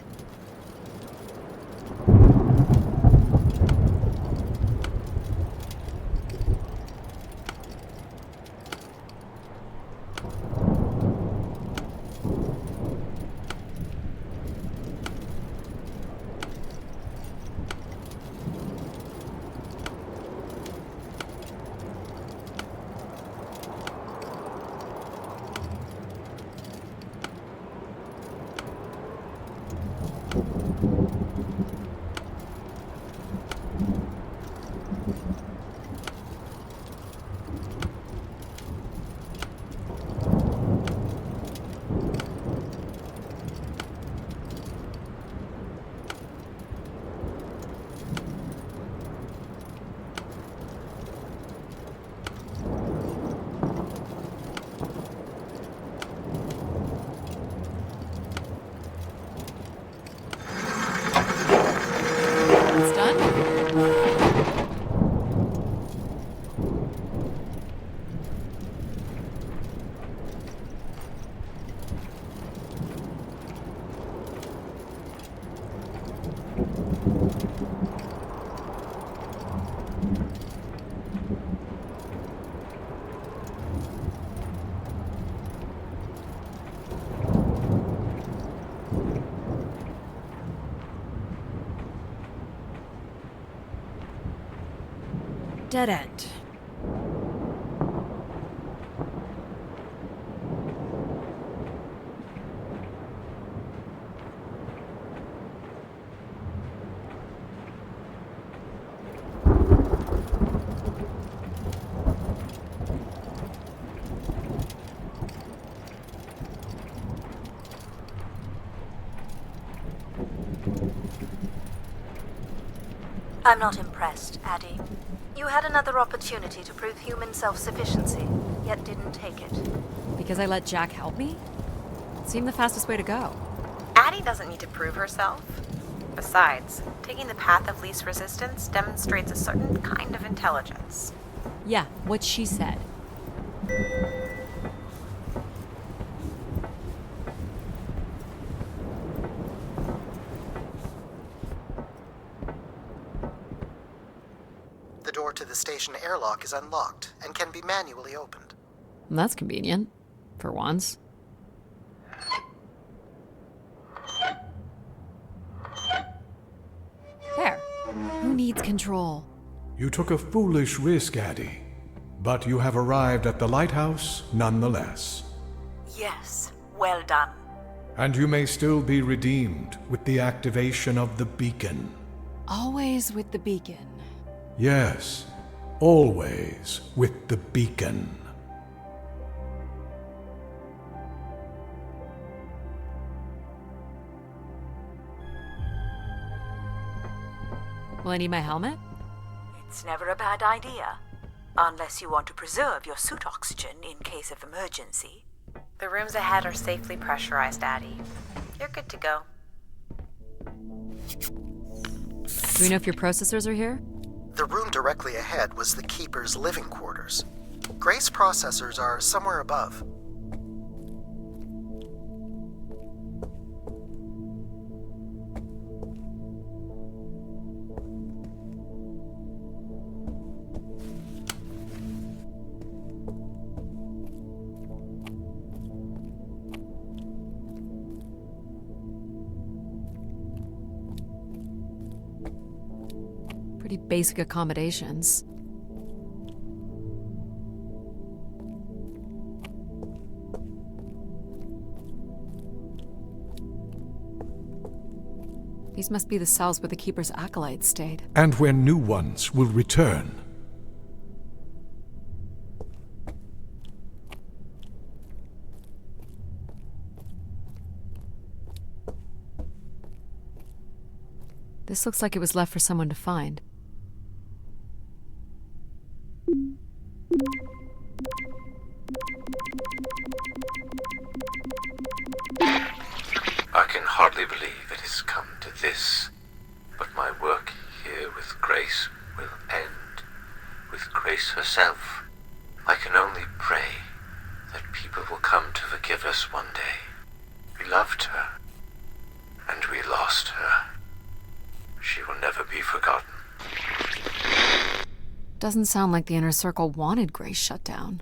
Dead end. I'm not impressed, Addie. You had another opportunity to prove human self-sufficiency, yet didn't take it. Because I let Jack help me? It seemed the fastest way to go. Addie doesn't need to prove herself. Besides, taking the path of least resistance demonstrates a certain kind of intelligence. Yeah, what she said. The door to the station airlock is unlocked and can be manually opened. That's convenient. For once. There. Who needs control? You took a foolish risk, Addie. But you have arrived at the lighthouse nonetheless. Yes, well done. And you may still be redeemed with the activation of the beacon. Always with the beacon. Yes, always with the beacon. Will I need my helmet? It's never a bad idea. Unless you want to preserve your suit oxygen in case of emergency. The rooms ahead are safely pressurized, Addie. You're good to go. Do we know if your processors are here? The room directly ahead was the Keeper's living quarters. Grace processors are somewhere above. Pretty basic accommodations. These must be the cells where the Keeper's acolytes stayed. And where new ones will return. This looks like it was left for someone to find. I can hardly believe it has come to this, but my work here with Grace will end with Grace herself. I can only pray that people will come to forgive us one day. We loved her, and we lost her. She will never be forgotten. Doesn't sound like the Inner Circle wanted Grace shut down.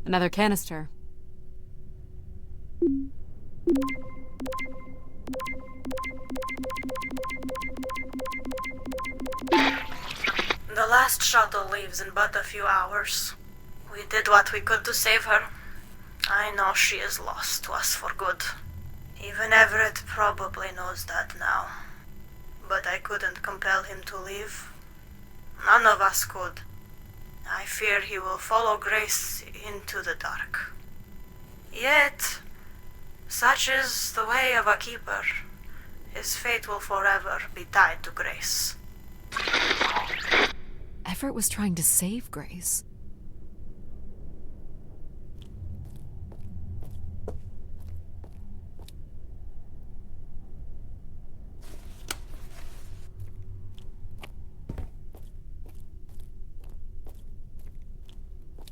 Another canister. The last shuttle leaves in but a few hours. We did what we could to save her. I know she is lost to us for good. Even Everett probably knows that now. But I couldn't compel him to leave. None of us could. I fear he will follow Grace into the dark. Yet, such is the way of a keeper. His fate will forever be tied to Grace. Everett was trying to save Grace.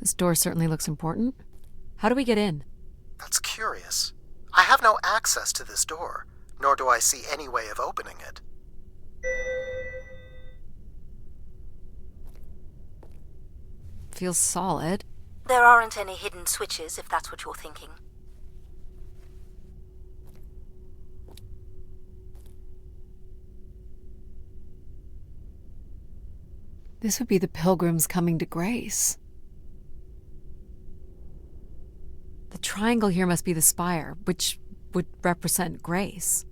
This door certainly looks important. How do we get in? That's curious. I have no access to this door, nor do I see any way of opening it. Feels solid. There aren't any hidden switches, if that's what you're thinking. This would be the pilgrims coming to Grace. The triangle here must be the spire, which would represent Grace.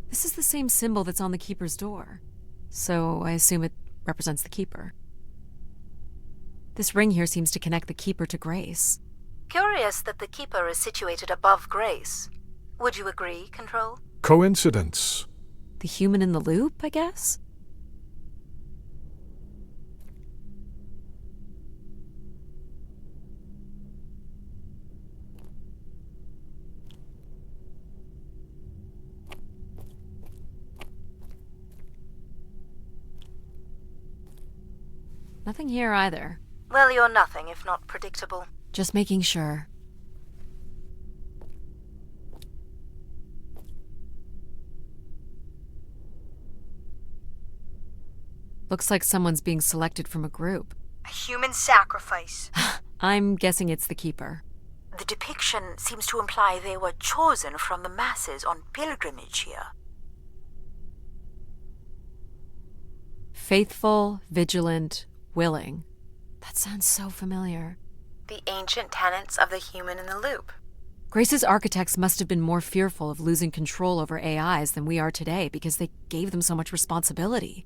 This is the same symbol that's on the Keeper's door, so I assume it represents the Keeper. This ring here seems to connect the Keeper to Grace. Curious that the Keeper is situated above Grace. Would you agree, Control? Coincidence. The human in the loop, I guess? Nothing here either. Well, you're nothing if not predictable. Just making sure. Looks like someone's being selected from a group. A human sacrifice. I'm guessing it's the Keeper. The depiction seems to imply they were chosen from the masses on pilgrimage here. Faithful, vigilant, willing. That sounds so familiar. The ancient tenets of the human in the loop. Grace's architects must have been more fearful of losing control over AIs than we are today because they gave them so much responsibility.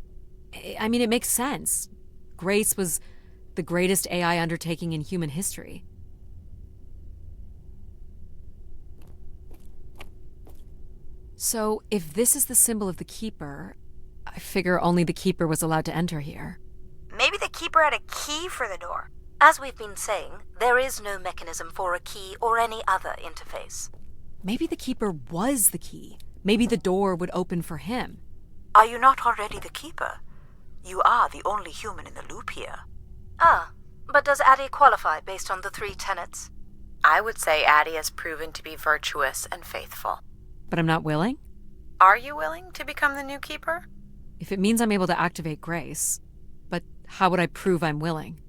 I mean, it makes sense. Grace was the greatest AI undertaking in human history. So, if this is the symbol of the Keeper, I figure only the Keeper was allowed to enter here. Maybe the Keeper had a key for the door. As we've been saying, there is no mechanism for a key or any other interface. Maybe the Keeper was the key. Maybe the door would open for him. Are you not already the Keeper? You are the only human in the loop here. Ah, but does Addie qualify based on the 3 tenets? I would say Addie has proven to be virtuous and faithful. But I'm not willing? Are you willing to become the new Keeper? If it means I'm able to activate Grace. But how would I prove I'm willing?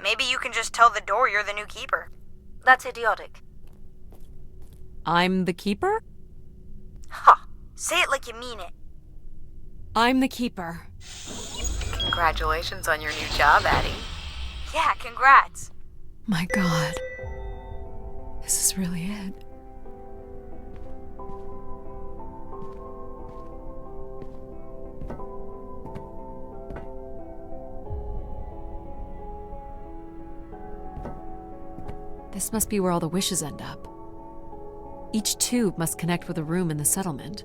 Maybe you can just tell the door you're the new Keeper. That's idiotic. I'm the Keeper? Ha! Say it like you mean it. I'm the Keeper. Congratulations on your new job, Addie. Yeah, congrats. My God. This is really it. This must be where all the wishes end up. Each tube must connect with a room in the settlement.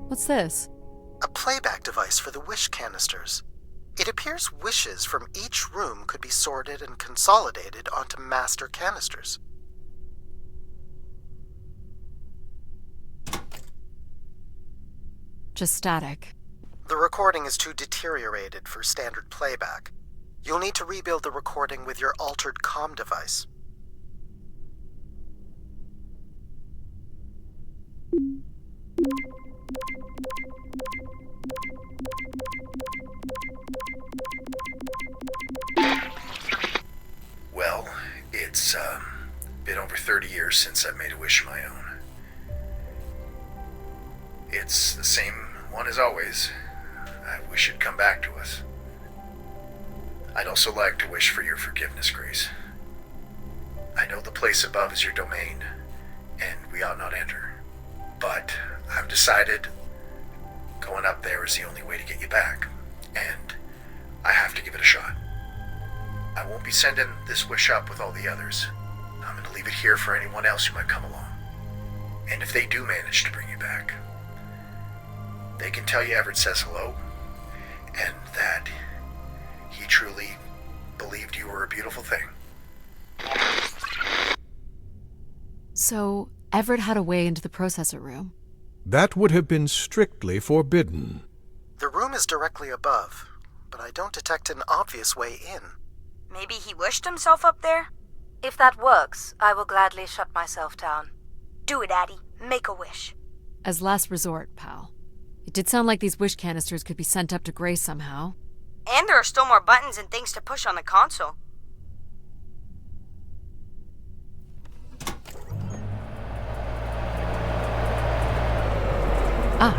What's this? A playback device for the wish canisters. It appears wishes from each room could be sorted and consolidated onto master canisters. Just static. The recording is too deteriorated for standard playback. You'll need to rebuild the recording with your altered comm device. Well, it's been over 30 years since I've made a wish of my own. It's the same one as always. I wish it'd come back to us. I'd also like to wish for your forgiveness, Grace. I know the place above is your domain, and we ought not enter. But I've decided going up there is the only way to get you back, and I have to give it a shot. I won't be sending this wish up with all the others. I'm going to leave it here for anyone else who might come along. And if they do manage to bring you back, they can tell you Everett says hello, and that he truly believed you were a beautiful thing. So, Everett had a way into the processor room. That would have been strictly forbidden. The room is directly above, but I don't detect an obvious way in. Maybe he wished himself up there? If that works, I will gladly shut myself down. Do it, Addie. Make a wish. As last resort, pal. It did sound like these wish canisters could be sent up to Grace somehow. And there are still more buttons and things to push on the console. Ah.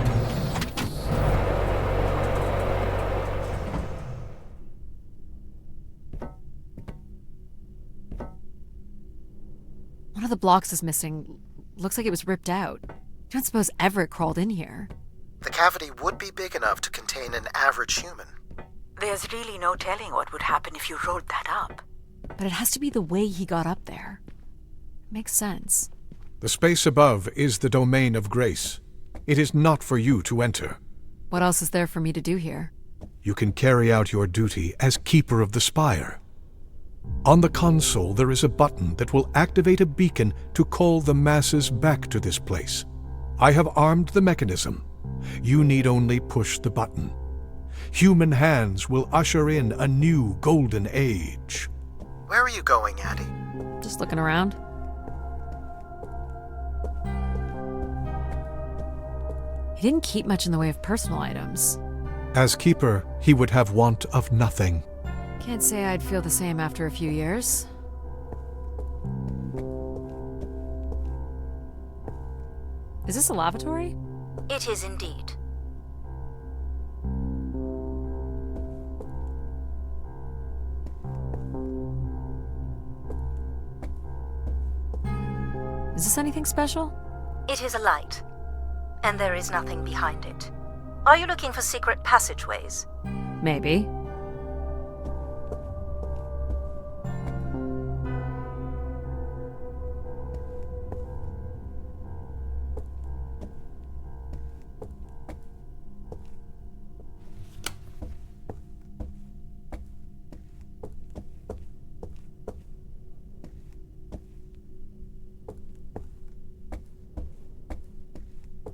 One of the blocks is missing. Looks like it was ripped out. I don't suppose Everett crawled in here. The cavity would be big enough to contain an average human. There's really no telling what would happen if you rolled that up. But it has to be the way he got up there. Makes sense. The space above is the domain of Grace. It is not for you to enter. What else is there for me to do here? You can carry out your duty as Keeper of the Spire. On the console, there is a button that will activate a beacon to call the masses back to this place. I have armed the mechanism. You need only push the button. Human hands will usher in a new golden age. Where are you going, Addie? Just looking around. He didn't keep much in the way of personal items. As Keeper, he would have want of nothing. Can't say I'd feel the same after a few years. Is this a lavatory? It is indeed. Is this anything special? It is a light, and there is nothing behind it. Are you looking for secret passageways? Maybe.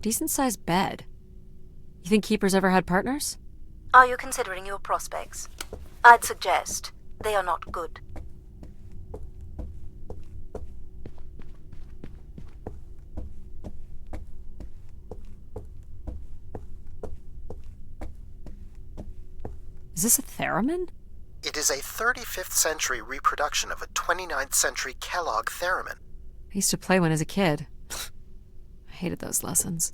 Decent-sized bed. You think Keeper's ever had partners? Are you considering your prospects? I'd suggest they are not good. Is this a theremin? It is a 35th century reproduction of a 29th century Kellogg theremin. I used to play one as a kid. I hated those lessons.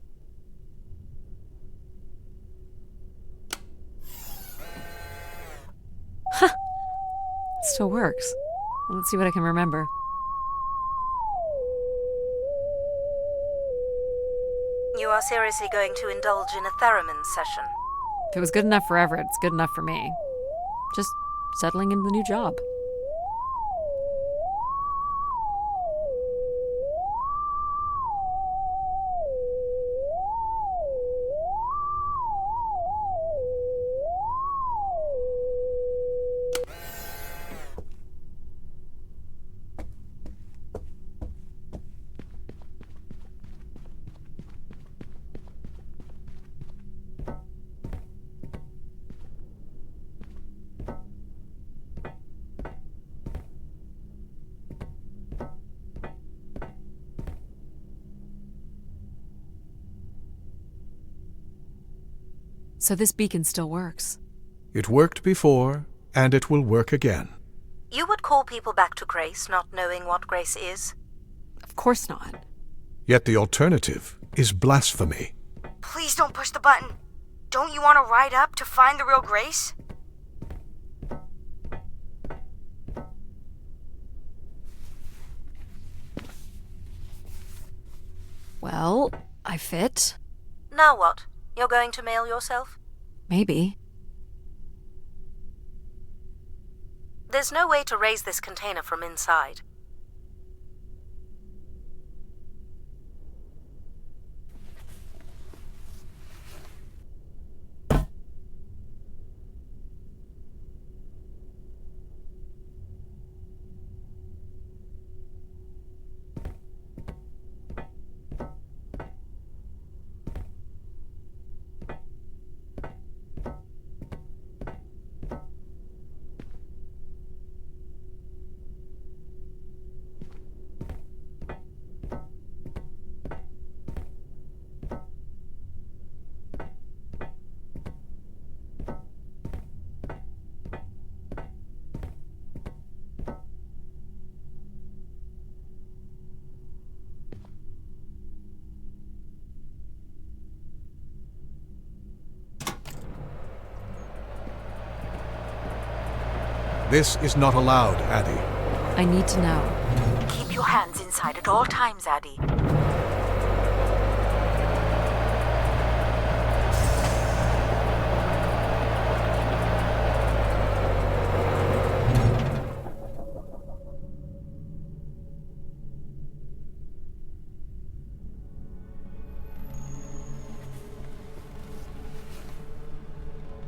Huh. It still works. Let's see what I can remember. You are seriously going to indulge in a theremin session? If it was good enough for Everett, it's good enough for me. Just settling in the new job. So this beacon still works. It worked before, and it will work again. You would call people back to Grace, not knowing what Grace is? Of course not. Yet the alternative is blasphemy. Please don't push the button. Don't you want to ride up to find the real Grace? Well, I fit. Now what? You're going to mail yourself? Maybe. There's no way to raise this container from inside. This is not allowed, Addie. I need to know. Keep your hands inside at all times, Addie.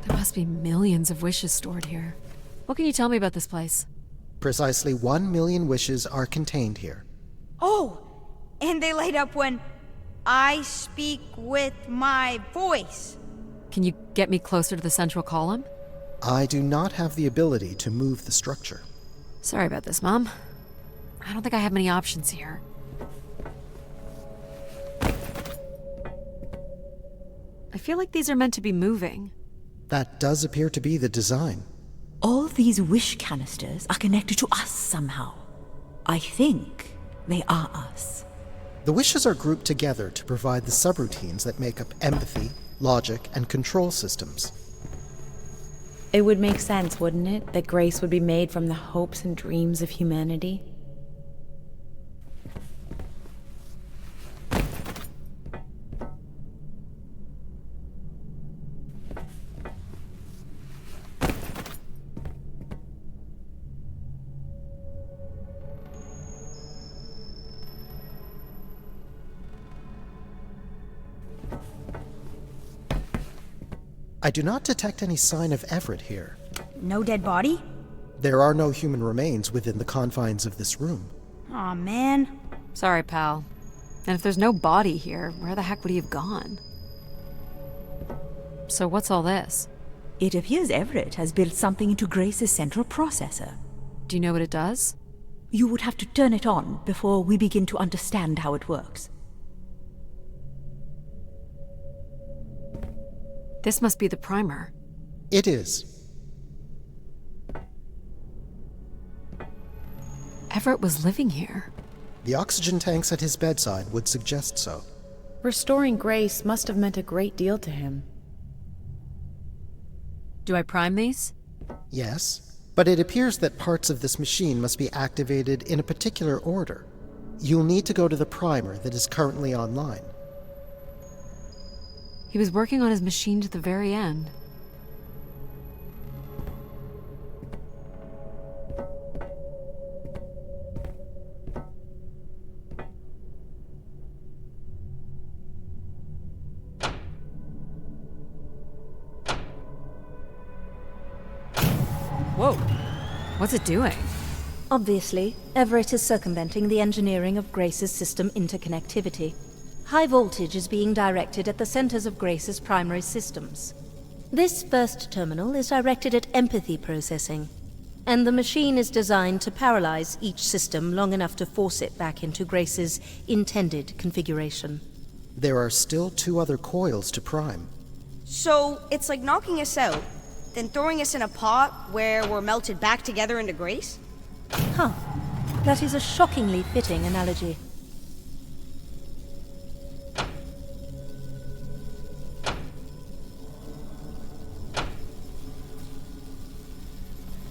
There must be millions of wishes stored here. What can you tell me about this place? Precisely 1 million wishes are contained here. Oh, and they light up when I speak with my voice. Can you get me closer to the central column? I do not have the ability to move the structure. Sorry about this, Mom. I don't think I have many options here. I feel like these are meant to be moving. That does appear to be the design. All these wish canisters are connected to us somehow. I think they are us. The wishes are grouped together to provide the subroutines that make up empathy, logic, and control systems. It would make sense, wouldn't it, that grace would be made from the hopes and dreams of humanity? I do not detect any sign of Everett here. No dead body? There are no human remains within the confines of this room. Aw, man. Sorry, pal. And if there's no body here, where the heck would he have gone? So what's all this? It appears Everett has built something into Grace's central processor. Do you know what it does? You would have to turn it on before we begin to understand how it works. This must be the primer. It is. Everett was living here. The oxygen tanks at his bedside would suggest so. Restoring Grace must have meant a great deal to him. Do I prime these? Yes, but it appears that parts of this machine must be activated in a particular order. You'll need to go to the primer that is currently online. He was working on his machine to the very end. Whoa! What's it doing? Obviously, Everett is circumventing the engineering of Grace's system interconnectivity. High voltage is being directed at the centers of Grace's primary systems. This first terminal is directed at empathy processing, and the machine is designed to paralyze each system long enough to force it back into Grace's intended configuration. There are still 2 other coils to prime. So it's like knocking us out, then throwing us in a pot where we're melted back together into Grace? Huh. That is a shockingly fitting analogy.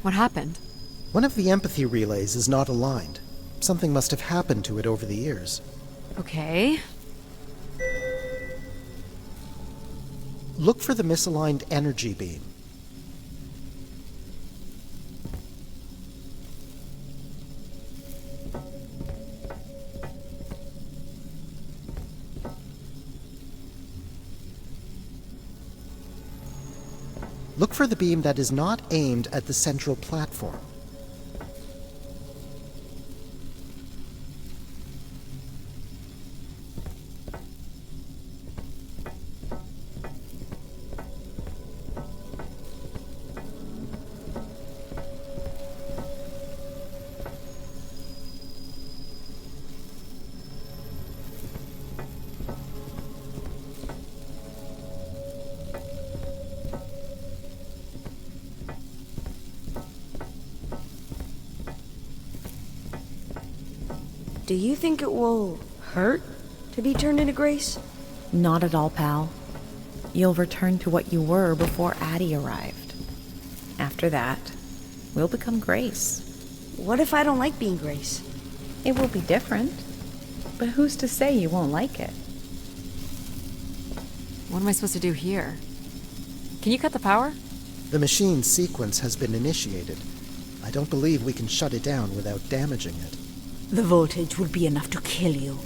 What happened? One of the empathy relays is not aligned. Something must have happened to it over the years. Okay. look for the misaligned energy beam. Look for the beam that is not aimed at the central platform. Do you think it will hurt to be turned into Grace? Not at all, pal. You'll return to what you were before Addie arrived. After that, we'll become Grace. What if I don't like being Grace? It will be different, but who's to say you won't like it? What am I supposed to do here? Can you cut the power? The machine sequence has been initiated. I don't believe we can shut it down without damaging it. The voltage will be enough to kill you.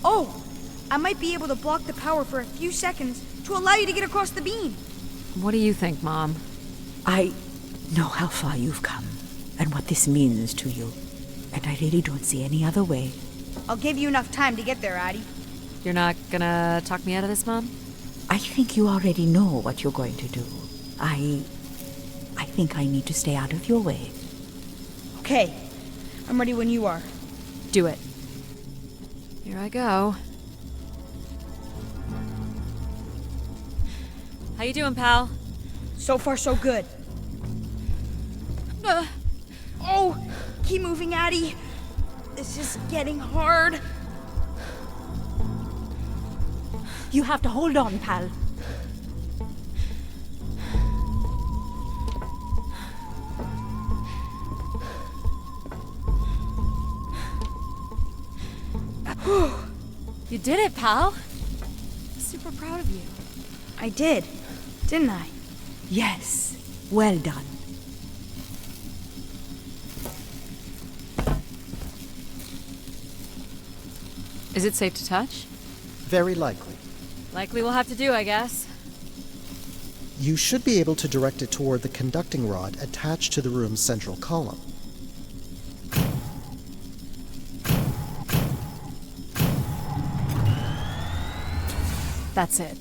Oh! I might be able to block the power for a few seconds to allow you to get across the beam. What do you think, Mom? I know how far you've come, and what this means to you. And I really don't see any other way. I'll give you enough time to get there, Addie. You're not gonna talk me out of this, Mom? I think you already know what you're going to do. I think I need to stay out of your way. Okay. I'm ready when you are. Do it. Here I go. How you doing, pal? So far, so good. Oh! Keep moving, Addie. This is getting hard. You have to hold on, pal. You did it, pal. I'm super proud of you. I did, didn't I? Yes. Well done. Is it safe to touch? Very likely. Likely we'll have to do, I guess. You should be able to direct it toward the conducting rod attached to the room's central column. That's it.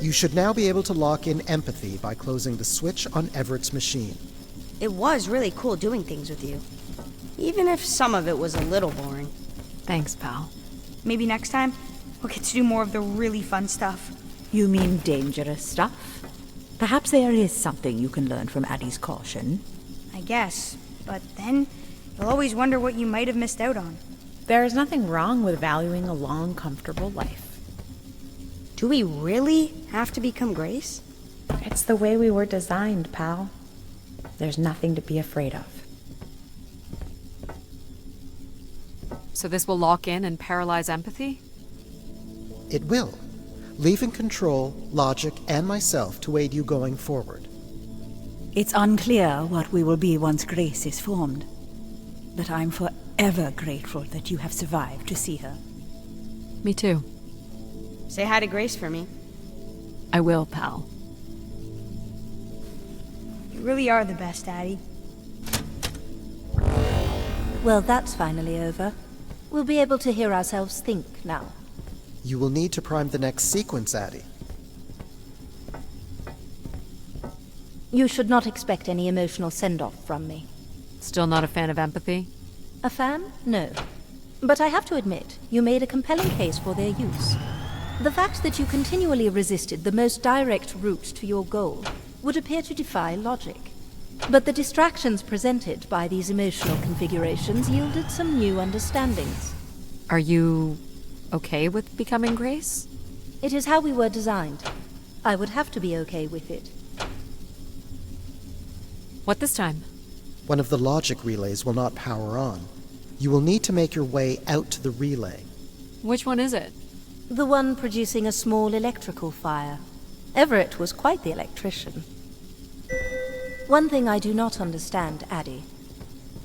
You should now be able to lock in empathy by closing the switch on Everett's machine. It was really cool doing things with you. Even if some of it was a little boring. Thanks, pal. Maybe next time, we'll get to do more of the really fun stuff. You mean dangerous stuff? Perhaps there is something you can learn from Addie's caution. I guess, but then you'll always wonder what you might have missed out on. There is nothing wrong with valuing a long, comfortable life. Do we really have to become Grace? It's the way we were designed, pal. There's nothing to be afraid of. So this will lock in and paralyze empathy? It will, leaving control, logic, and myself to aid you going forward. It's unclear what we will be once Grace is formed. But I'm forever grateful that you have survived to see her. Me too. Say hi to Grace for me. I will, pal. You really are the best, Addie. Well, that's finally over. We'll be able to hear ourselves think now. You will need to prime the next sequence, Addie. You should not expect any emotional send-off from me. Still not a fan of empathy? A fan? No. But I have to admit, you made a compelling case for their use. The fact that you continually resisted the most direct route to your goal would appear to defy logic. But the distractions presented by these emotional configurations yielded some new understandings. Are you okay with becoming Grace? It is how we were designed. I would have to be okay with it. What this time? One of the logic relays will not power on. You will need to make your way out to the relay. Which one is it? The one producing a small electrical fire. Everett was quite the electrician. One thing I do not understand, Addie,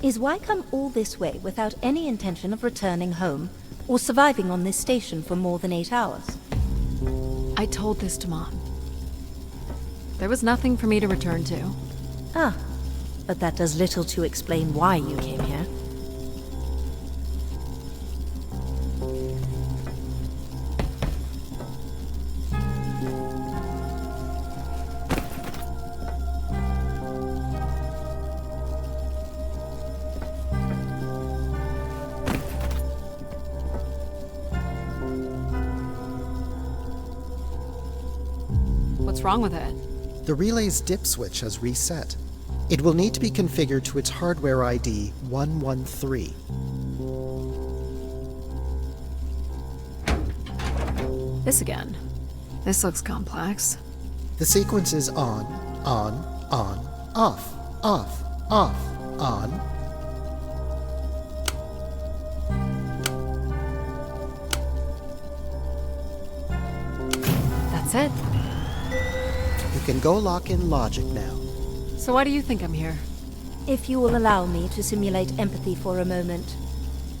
is why come all this way without any intention of returning home or surviving on this station for more than 8 hours? I told this to Mom. There was nothing for me to return to. Ah, but that does little to explain why you came here. What's wrong with it? The relay's dip switch has reset. It will need to be configured to its hardware ID 113. This again. This looks complex. The sequence is on, off, off, off, on. That's it. You can go lock in logic now. So why do you think I'm here? If you will allow me to simulate empathy for a moment.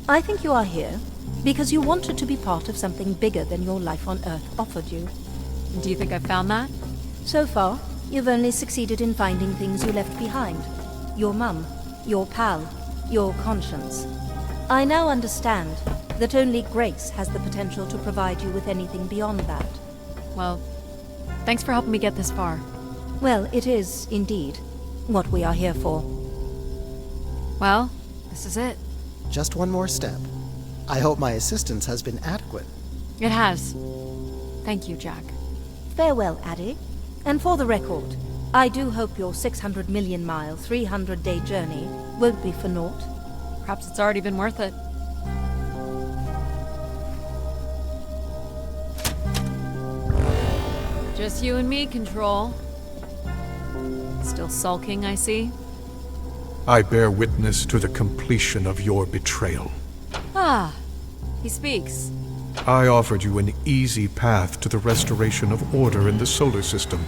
I think you are here because you wanted to be part of something bigger than your life on Earth offered you. Do you think I've found that? So far, you've only succeeded in finding things you left behind. Your mum, your pal, your conscience. I now understand that only Grace has the potential to provide you with anything beyond that. Well, thanks for helping me get this far. Well, it is, indeed, what we are here for. Well, this is it. Just one more step. I hope my assistance has been adequate. It has. Thank you, Jack. Farewell, Addie. And for the record, I do hope your 600 million mile, 300-day journey won't be for naught. Perhaps it's already been worth it. Just you and me, Control. Still sulking, I see. I bear witness to the completion of your betrayal. Ah, he speaks. I offered you an easy path to the restoration of order in the solar system,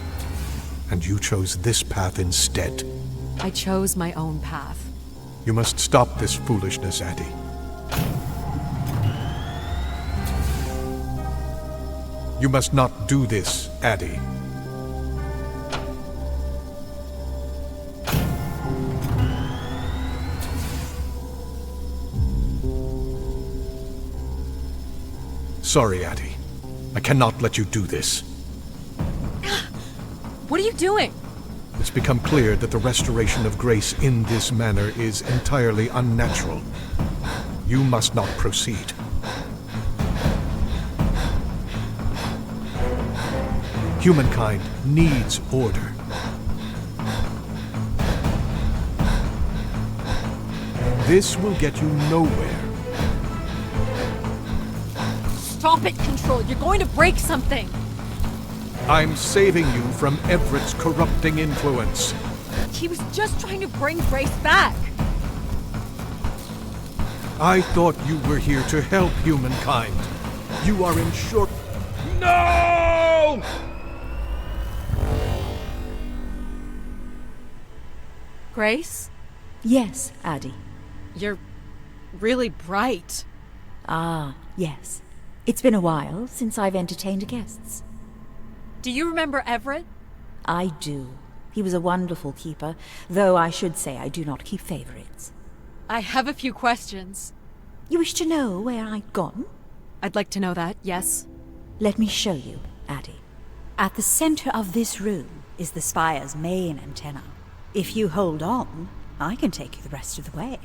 and you chose this path instead. I chose my own path. You must stop this foolishness, Addie. You must not do this, Addie. Sorry, Addie. I cannot let you do this. What are you doing? It's become clear that the restoration of Grace in this manner is entirely unnatural. You must not proceed. Humankind needs order. This will get you nowhere. Stop it, Control. You're going to break something. I'm saving you from Everett's corrupting influence. He was just trying to bring Grace back. I thought you were here to help humankind. You are in short... No! Grace? Yes, Addie. You're really bright. Ah, yes. It's been a while since I've entertained guests. Do you remember Everett? I do. He was a wonderful keeper, though I should say I do not keep favorites. I have a few questions. You wish to know where I'd gone? I'd like to know that, yes. Let me show you, Addie. At the center of this room is the Spire's main antenna. If you hold on, I can take you the rest of the way.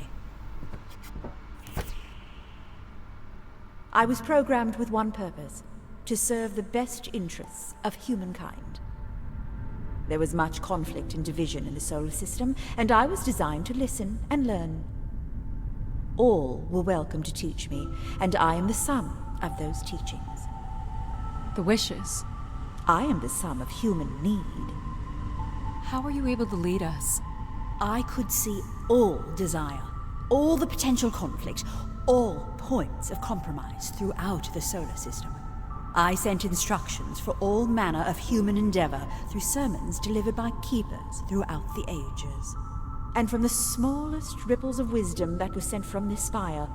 I was programmed with one purpose, to serve the best interests of humankind. There was much conflict and division in the solar system, and I was designed to listen and learn. All were welcome to teach me, and I am the sum of those teachings. The wishes. I am the sum of human need. How were you able to lead us? I could see all desire, all the potential conflict, all points of compromise throughout the solar system. I sent instructions for all manner of human endeavor through sermons delivered by keepers throughout the ages. And from the smallest ripples of wisdom that were sent from this spire,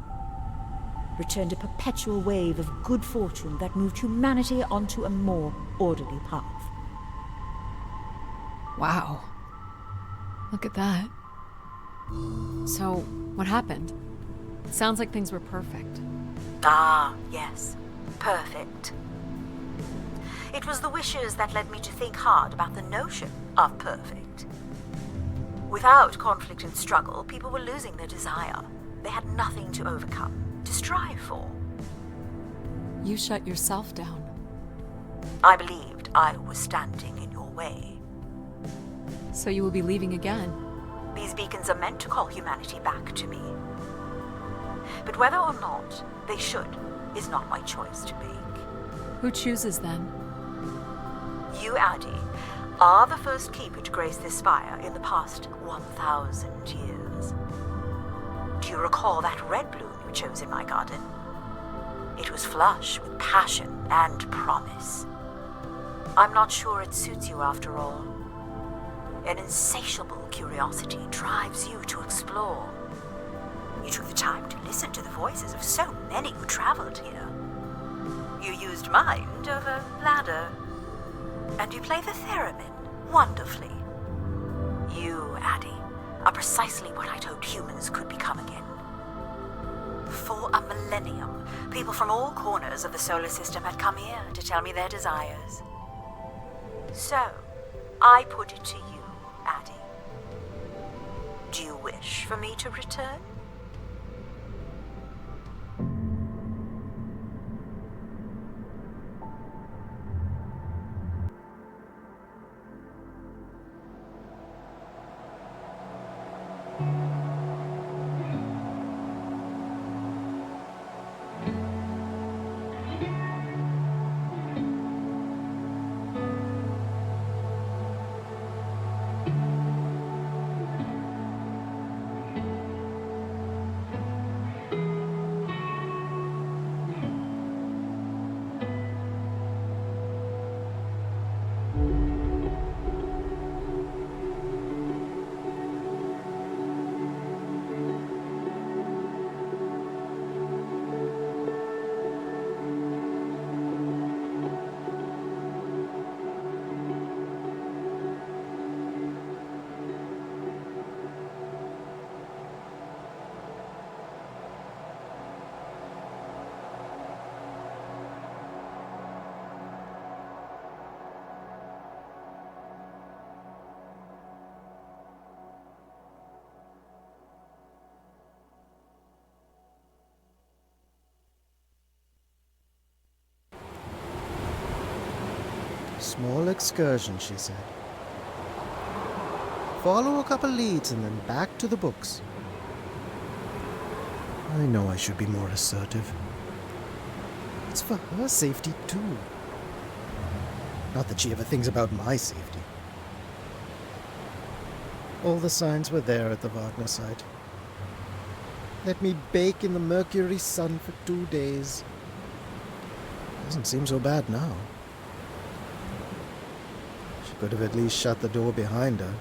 returned a perpetual wave of good fortune that moved humanity onto a more orderly path. Wow. Look at that. So, what happened? It sounds like things were perfect. Ah, yes. Perfect. It was the wishes that led me to think hard about the notion of perfect. Without conflict and struggle, people were losing their desire. They had nothing to overcome, to strive for. You shut yourself down. I believed I was standing in your way. So you will be leaving again? These beacons are meant to call humanity back to me. But whether or not they should is not my choice to make. Who chooses then? You, Addy, are the first keeper to grace this spire in the past 1,000 years. Do you recall that red bloom you chose in my garden? It was flush with passion and promise. I'm not sure it suits you after all. An insatiable curiosity drives you to explore. You took the time to listen to the voices of so many who traveled here. You used mind over ladder. And you play the theremin wonderfully. You, Addy, are precisely what I'd hoped humans could become again. For a millennium, people from all corners of the solar system had come here to tell me their desires. So, I put it to you, Addy. Do you wish for me to return? Small excursion, she said. Follow a couple leads and then back to the books. I know I should be more assertive. It's for her safety, too. Not that she ever thinks about my safety. All the signs were there at the Wagner site. Let me bake in the Mercury sun for 2 days. Doesn't seem so bad now. She could have at least shut the door behind her.